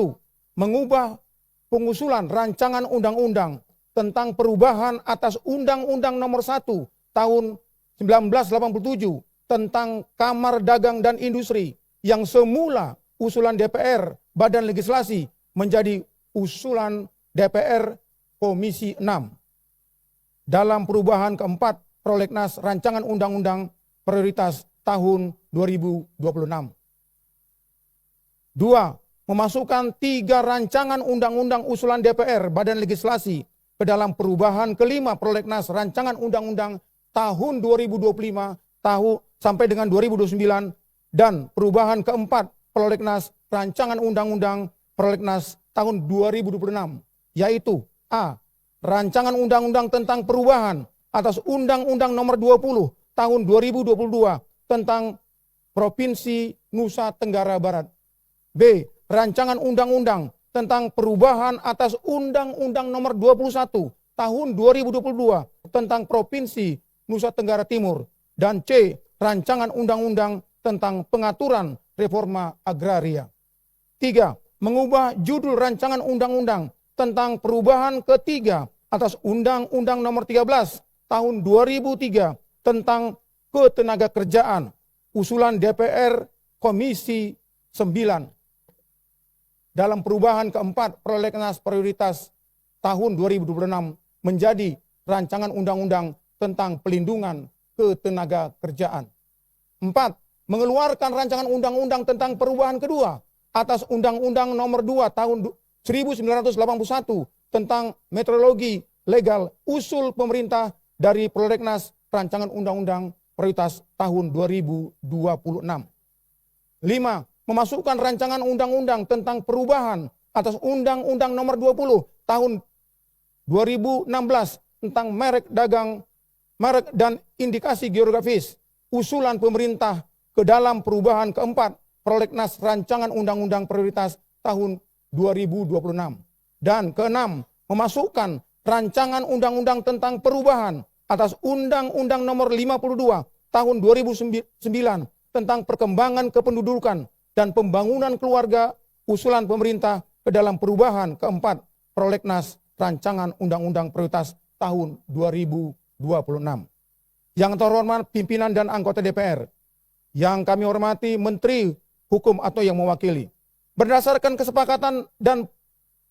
Mengubah pengusulan rancangan undang-undang tentang perubahan atas Undang-Undang Nomor 1 Tahun 1987 tentang Kamar Dagang dan Industri yang semula usulan DPR Badan Legislasi menjadi usulan DPR Komisi 6. Dalam perubahan keempat prolegnas rancangan undang-undang prioritas tahun 2026. 2. Memasukkan 3 rancangan undang-undang usulan DPR Badan Legislasi ke dalam perubahan kelima prolegnas rancangan undang-undang tahun 2025 sampai dengan 2029 dan perubahan keempat prolegnas rancangan undang-undang prolegnas tahun 2026, yaitu A. Rancangan undang-undang tentang perubahan atas Undang-Undang Nomor 20 tahun 2022 tentang Provinsi Nusa Tenggara Barat. B. Rancangan undang-undang tentang perubahan atas Undang-Undang Nomor 21 tahun 2022 tentang Provinsi Nusa Tenggara Timur. Dan C. Rancangan undang-undang tentang pengaturan reforma agraria. 3. Mengubah judul rancangan undang-undang tentang perubahan ketiga atas Undang-Undang Nomor 13 tahun 2003 tentang ketenagakerjaan usulan DPR Komisi 9. Dalam perubahan keempat prolegnas prioritas tahun 2026 menjadi rancangan undang-undang tentang pelindungan ketenagakerjaan. 4. Mengeluarkan rancangan undang-undang tentang perubahan kedua atas Undang-Undang Nomor 2 tahun 1981 tentang meteorologi legal usul pemerintah dari Prolegnas Rancangan Undang-Undang Prioritas tahun 2026. 5. Memasukkan rancangan undang-undang tentang perubahan atas Undang-Undang Nomor 20 tahun 2016 tentang merek dagang, merek dan indikasi geografis, usulan pemerintah ke dalam perubahan keempat Prolegnas Rancangan Undang-Undang Prioritas tahun 2026. Dan keenam, memasukkan rancangan undang-undang tentang perubahan atas Undang-Undang Nomor 52 tahun 2009 tentang perkembangan kependudukan dan pembangunan keluarga, usulan pemerintah ke dalam perubahan keempat Prolegnas Rancangan Undang-Undang Prioritas tahun 2026. Yang terhormat pimpinan dan anggota DPR, yang kami hormati Menteri Hukum atau yang mewakili, berdasarkan kesepakatan dan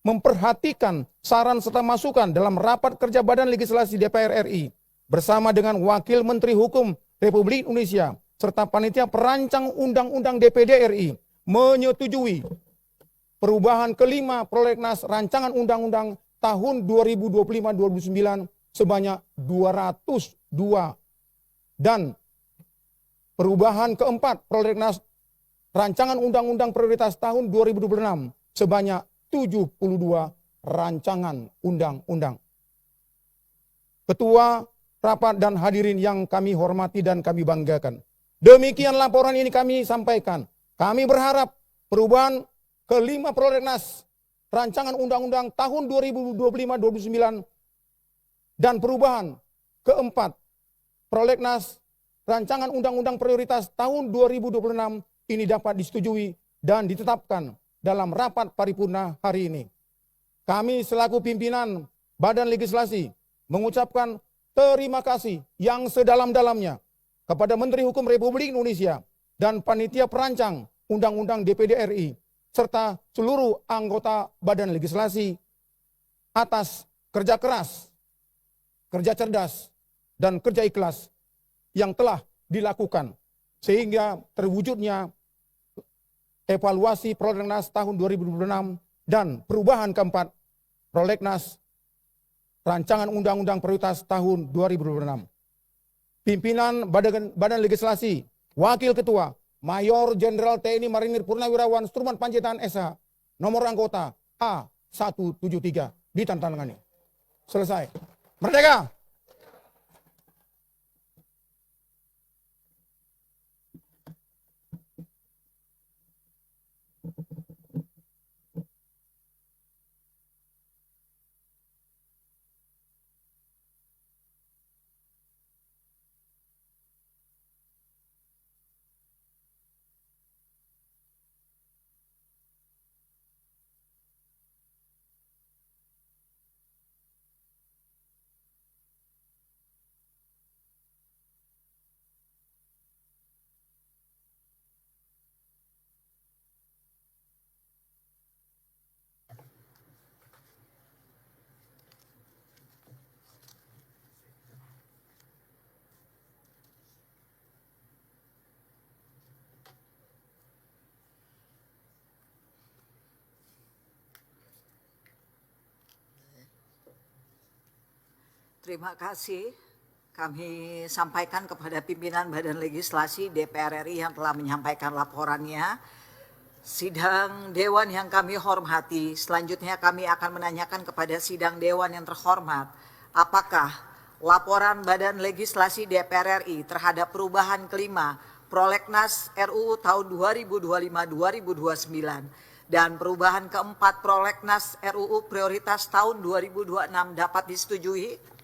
memperhatikan saran serta masukan dalam rapat kerja Badan Legislasi DPR RI bersama dengan Wakil Menteri Hukum Republik Indonesia serta panitia perancang Undang-Undang DPD RI menyetujui perubahan kelima Prolegnas Rancangan Undang-Undang tahun 2025-2009 sebanyak 202 dan perubahan keempat Prolegnas Rancangan Undang-Undang Prioritas tahun 2026 sebanyak 72 rancangan undang-undang. Ketua rapat dan hadirin yang kami hormati dan kami banggakan. Demikian laporan ini kami sampaikan. Kami berharap perubahan kelima Prolegnas Rancangan Undang-Undang tahun 2025-2009 dan perubahan keempat Prolegnas Rancangan Undang-Undang Prioritas tahun 2026 ini dapat disetujui dan ditetapkan dalam rapat paripurna hari ini. Kami selaku pimpinan Badan Legislasi mengucapkan terima kasih yang sedalam-dalamnya kepada Menteri Hukum Republik Indonesia dan panitia perancang Undang-Undang DPD RI serta seluruh anggota Badan Legislasi atas kerja keras, kerja cerdas, dan kerja ikhlas yang telah dilakukan sehingga terwujudnya evaluasi Prolegnas tahun 2026 dan perubahan keempat Prolegnas Rancangan Undang-Undang Prioritas tahun 2026. Pimpinan Badan Legislasi, Wakil Ketua, Mayor Jenderal TNI Marinir Purnawirawan Sturman Panjaitan SH, nomor anggota A173, ditandatangani. Selesai. Merdeka! Terima kasih kami sampaikan kepada pimpinan Badan Legislasi DPR RI yang telah menyampaikan laporannya. Sidang Dewan yang kami hormati, selanjutnya kami akan menanyakan kepada sidang Dewan yang terhormat, apakah laporan Badan Legislasi DPR RI terhadap perubahan kelima Prolegnas RUU tahun 2025-2029 dan perubahan keempat Prolegnas RUU Prioritas tahun 2026 dapat disetujui?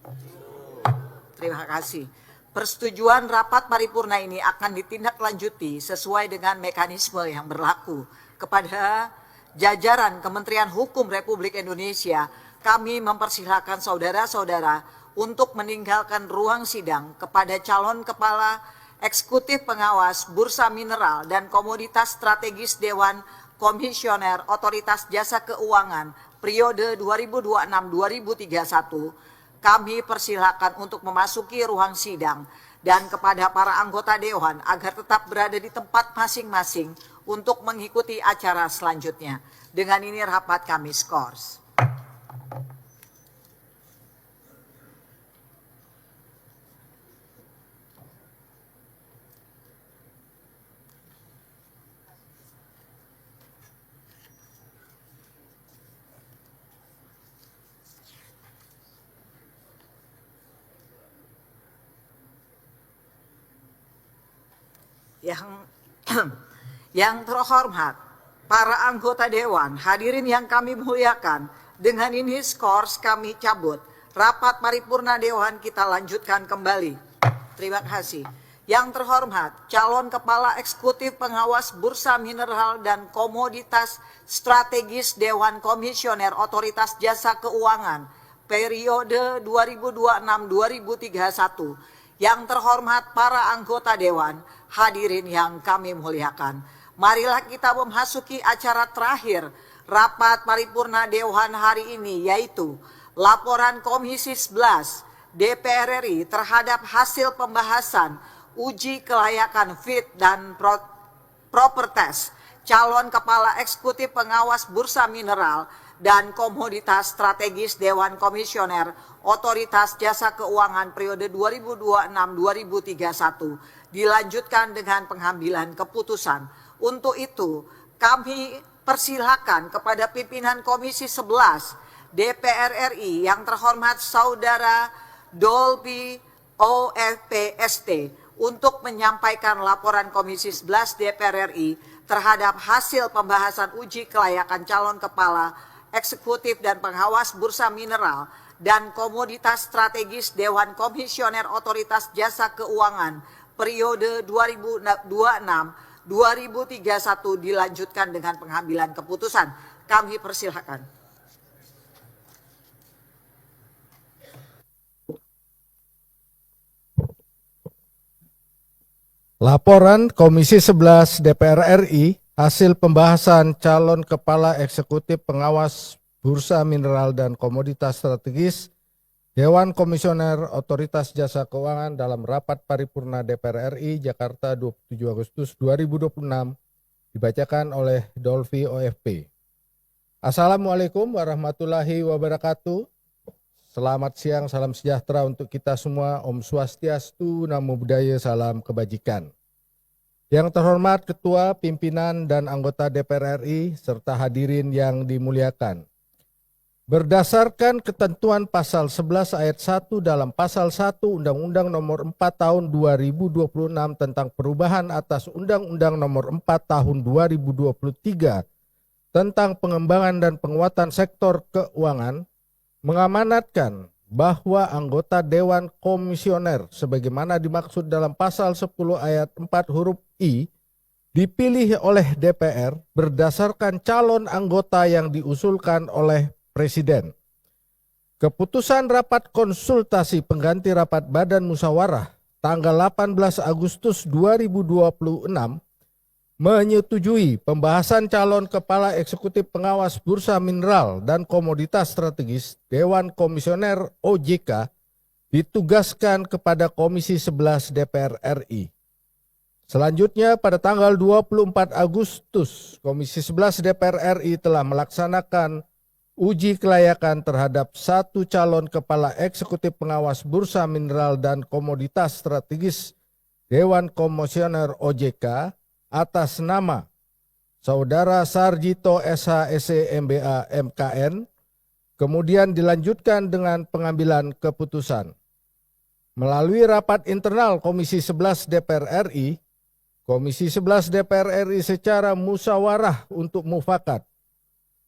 Terima kasih. Persetujuan rapat paripurna ini akan ditindaklanjuti sesuai dengan mekanisme yang berlaku. Kepada jajaran Kementerian Hukum Republik Indonesia, kami mempersilahkan saudara-saudara untuk meninggalkan ruang sidang kepada calon kepala eksekutif pengawas Bursa Mineral dan Komoditas Strategis Dewan Komisioner Otoritas Jasa Keuangan periode 2026-2031. Kami persilakan untuk memasuki ruang sidang dan kepada para anggota Dewan agar tetap berada di tempat masing-masing untuk mengikuti acara selanjutnya. Dengan ini rapat kami skors. Yang terhormat, para anggota Dewan, hadirin yang kami muliakan, dengan ini skors kami cabut. Rapat paripurna Dewan kita lanjutkan kembali. Terima kasih. Yang terhormat, calon Kepala Eksekutif Pengawas Bursa Mineral dan Komoditas Strategis Dewan Komisioner Otoritas Jasa Keuangan periode 2026-2031. Yang terhormat para anggota Dewan, hadirin yang kami muliakan. Marilah kita memasuki acara terakhir rapat paripurna Dewan hari ini, yaitu laporan Komisi 11 DPR RI terhadap hasil pembahasan uji kelayakan fit dan proper test calon Kepala Eksekutif Pengawas Bursa Mineral dan Komoditas Strategis Dewan Komisioner Otoritas Jasa Keuangan periode 2026-2031 dilanjutkan dengan pengambilan keputusan. Untuk itu, kami persilakan kepada pimpinan Komisi 11 DPR RI yang terhormat Saudara Dolby OFPST untuk menyampaikan laporan Komisi 11 DPR RI terhadap hasil pembahasan uji kelayakan calon Kepala Eksekutif dan Pengawas Bursa Mineral dan Komoditas Strategis Dewan Komisioner Otoritas Jasa Keuangan periode 2026-2031 dilanjutkan dengan pengambilan keputusan. Kami persilakan. Laporan Komisi 11 DPR RI hasil pembahasan calon Kepala Eksekutif Pengawas Bursa Mineral dan Komoditas Strategis Dewan Komisioner Otoritas Jasa Keuangan dalam rapat paripurna DPR RI Jakarta 27 Agustus 2026 dibacakan oleh Dolvi OFP. Assalamualaikum warahmatullahi wabarakatuh. Selamat siang, salam sejahtera untuk kita semua. Om Swastiastu, Namo Buddhaya, salam kebajikan. Yang terhormat Ketua, Pimpinan, dan anggota DPR RI, serta hadirin yang dimuliakan. Berdasarkan ketentuan pasal 11 ayat 1 dalam pasal 1 Undang-Undang Nomor 4 Tahun 2026 tentang perubahan atas Undang-Undang Nomor 4 Tahun 2023 tentang pengembangan dan penguatan sektor keuangan, mengamanatkan bahwa anggota Dewan Komisioner sebagaimana dimaksud dalam pasal 10 ayat 4 huruf I dipilih oleh DPR berdasarkan calon anggota yang diusulkan oleh Presiden. Keputusan rapat konsultasi pengganti rapat Badan Musyawarah tanggal 18 Agustus 2026 menyetujui pembahasan calon Kepala Eksekutif Pengawas Bursa Mineral dan Komoditas Strategis Dewan Komisioner OJK ditugaskan kepada Komisi 11 DPR RI. Selanjutnya pada tanggal 24 Agustus, Komisi 11 DPR RI telah melaksanakan uji kelayakan terhadap satu calon Kepala Eksekutif Pengawas Bursa Mineral dan Komoditas Strategis Dewan Komisioner OJK atas nama Saudara Sarjito SHSE MBA MKN, kemudian dilanjutkan dengan pengambilan keputusan. Melalui rapat internal Komisi 11 DPR RI, Komisi 11 DPR RI secara musyawarah untuk mufakat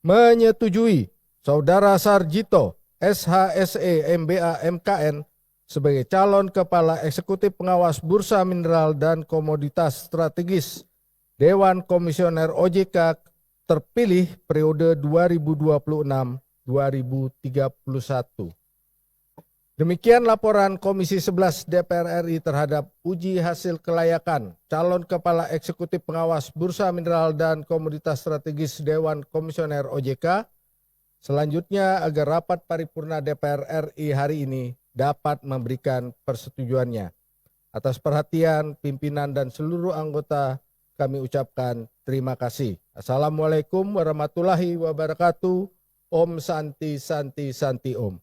menyetujui Saudara Sarjito SHSE MBA MKN sebagai calon Kepala Eksekutif Pengawas Bursa Mineral dan Komoditas Strategis Dewan Komisioner OJK terpilih periode 2026-2031. Demikian laporan Komisi 11 DPR RI terhadap uji hasil kelayakan calon Kepala Eksekutif Pengawas Bursa Mineral dan Komoditas Strategis Dewan Komisioner OJK. Selanjutnya agar rapat paripurna DPR RI hari ini dapat memberikan persetujuannya. Atas perhatian pimpinan dan seluruh anggota kami ucapkan terima kasih. Assalamualaikum warahmatullahi wabarakatuh. Om Santi Santi Santi Om.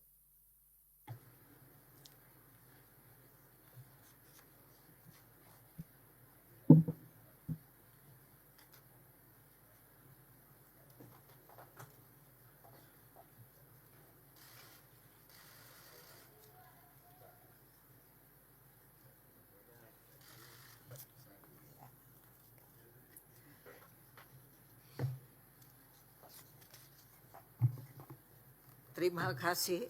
Terima kasih.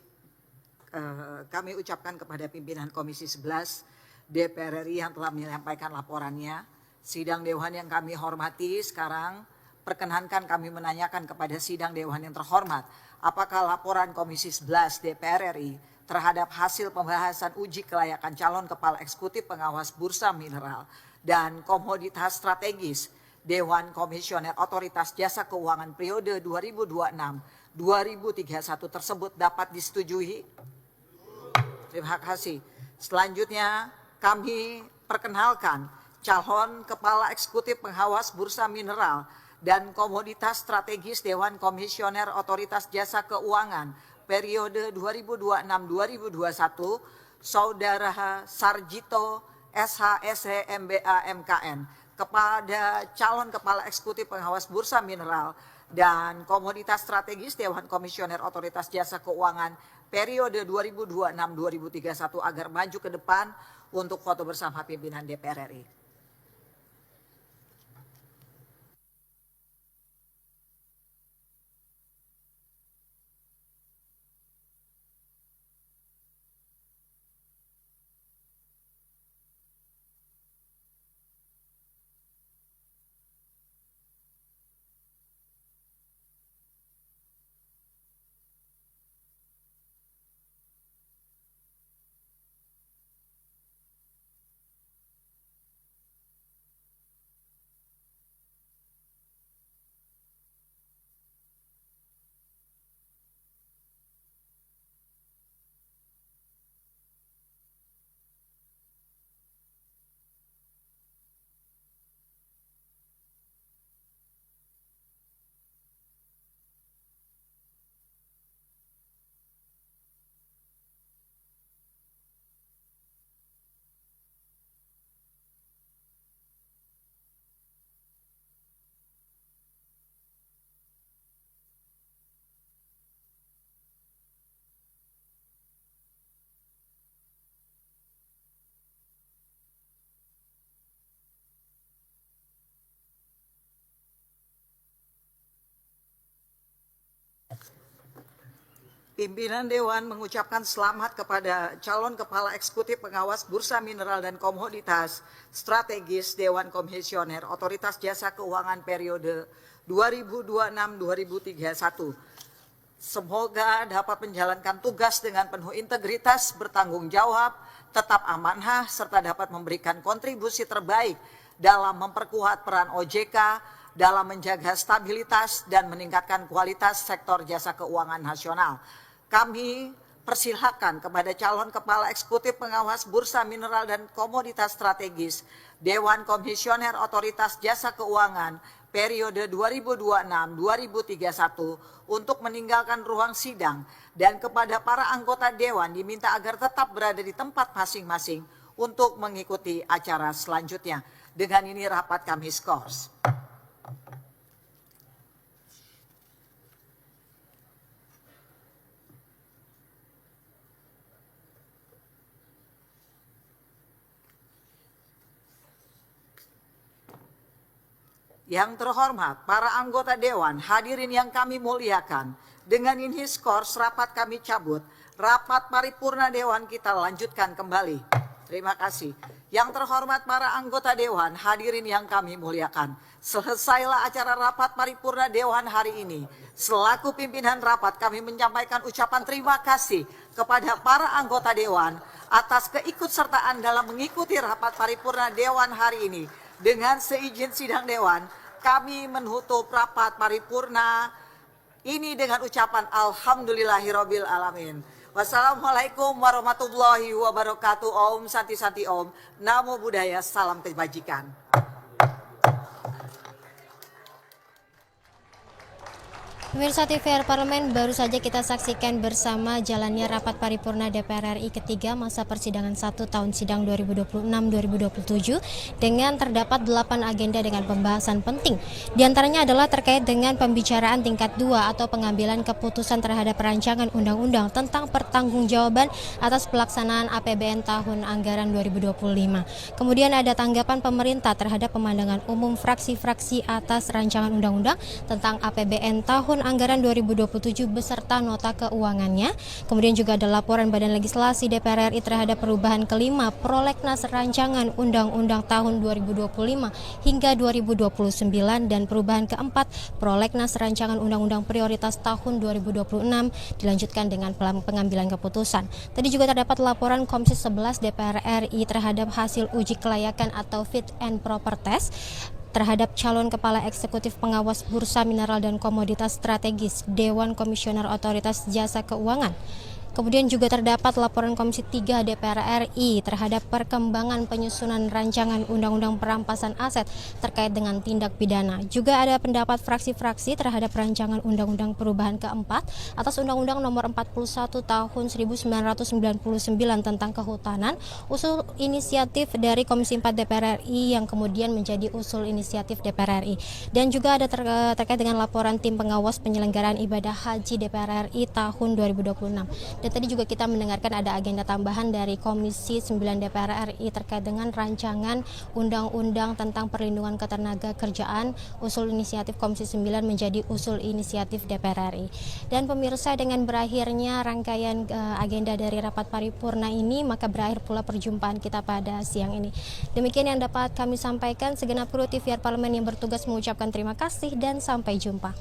Kami ucapkan kepada pimpinan Komisi 11 DPR RI yang telah menyampaikan laporannya. Sidang Dewan yang kami hormati, sekarang perkenankan kami menanyakan kepada sidang Dewan yang terhormat, apakah laporan Komisi 11 DPR RI terhadap hasil pembahasan uji kelayakan calon kepala eksekutif pengawas bursa mineral dan komoditas strategis Dewan Komisioner Otoritas Jasa Keuangan periode 2026-2031 tersebut dapat disetujui? Terima kasih. Selanjutnya kami perkenalkan calon kepala eksekutif pengawas bursa mineral dan komoditas strategis Dewan Komisioner Otoritas Jasa Keuangan periode 2026-2021, Saudara Sarjito SHSH MBA MKN, kepada calon kepala eksekutif pengawas bursa mineral dan komoditas strategis Dewan Komisioner Otoritas Jasa Keuangan periode 2026-2031 agar maju ke depan untuk foto bersama pimpinan DPR RI. Pimpinan Dewan mengucapkan selamat kepada calon kepala eksekutif pengawas bursa mineral dan komoditas strategis Dewan Komisioner Otoritas Jasa Keuangan periode 2026-2031. Semoga dapat menjalankan tugas dengan penuh integritas, bertanggung jawab, tetap amanah, serta dapat memberikan kontribusi terbaik dalam memperkuat peran OJK dalam menjaga stabilitas dan meningkatkan kualitas sektor jasa keuangan nasional. Kami persilahkan kepada calon kepala eksekutif pengawas bursa mineral dan komoditas strategis Dewan Komisioner Otoritas Jasa Keuangan periode 2026-2031 untuk meninggalkan ruang sidang, dan kepada para anggota Dewan diminta agar tetap berada di tempat masing-masing untuk mengikuti acara selanjutnya. Dengan ini rapat kami skors. Yang terhormat, para anggota Dewan, hadirin yang kami muliakan, dengan ini skors rapat kami cabut. Rapat paripurna Dewan kita lanjutkan kembali. Terima kasih. Yang terhormat para anggota Dewan, hadirin yang kami muliakan, selesailah acara rapat paripurna Dewan hari ini. Selaku pimpinan rapat, kami menyampaikan ucapan terima kasih kepada para anggota Dewan atas keikutsertaan dalam mengikuti rapat paripurna Dewan hari ini. Dengan seizin sidang Dewan, kami menutup rapat paripurna ini dengan ucapan Alhamdulillahirobbil alamin. Wassalamualaikum warahmatullahi wabarakatuh. Om Santi Santi Om. Namo Buddhaya, salam kebajikan. Pemirsa TVR Parlemen, baru saja kita saksikan bersama jalannya rapat paripurna DPR RI ketiga masa persidangan 1 tahun sidang 2026-2027 dengan terdapat 8 agenda dengan pembahasan penting. Di antaranya adalah terkait dengan pembicaraan tingkat 2 atau pengambilan keputusan terhadap rancangan undang-undang tentang pertanggungjawaban atas pelaksanaan APBN tahun anggaran 2025. Kemudian ada tanggapan pemerintah terhadap pemandangan umum fraksi-fraksi atas rancangan undang-undang tentang APBN tahun anggaran 2027 beserta nota keuangannya. Kemudian juga ada laporan Badan Legislasi DPR RI terhadap perubahan kelima prolegnas rancangan undang-undang tahun 2025 hingga 2029 dan perubahan keempat prolegnas rancangan undang-undang prioritas tahun 2026 dilanjutkan dengan pengambilan keputusan. Tadi juga terdapat laporan Komisi 11 DPR RI terhadap hasil uji kelayakan atau fit and proper test terhadap calon kepala eksekutif pengawas Bursa Mineral dan Komoditas Strategis Dewan Komisioner Otoritas Jasa Keuangan. Kemudian juga terdapat laporan Komisi 3 DPR RI terhadap perkembangan penyusunan rancangan undang-undang perampasan aset terkait dengan tindak pidana. Juga ada pendapat fraksi-fraksi terhadap rancangan undang-undang perubahan keempat atas Undang-Undang Nomor 41 Tahun 1999 tentang Kehutanan, usul inisiatif dari Komisi 4 DPR RI yang kemudian menjadi usul inisiatif DPR RI. Dan juga ada terkait dengan laporan tim pengawas penyelenggaraan ibadah haji DPR RI tahun 2026. Dan tadi juga kita mendengarkan ada agenda tambahan dari Komisi 9 DPR RI terkait dengan rancangan undang-undang tentang perlindungan ketenaga kerjaan, usul inisiatif Komisi 9 menjadi usul inisiatif DPR RI. Dan pemirsa, dengan berakhirnya rangkaian agenda dari rapat paripurna ini, maka berakhir pula perjumpaan kita pada siang ini. Demikian yang dapat kami sampaikan. Segenap kru TVR Parlemen yang bertugas mengucapkan terima kasih dan sampai jumpa.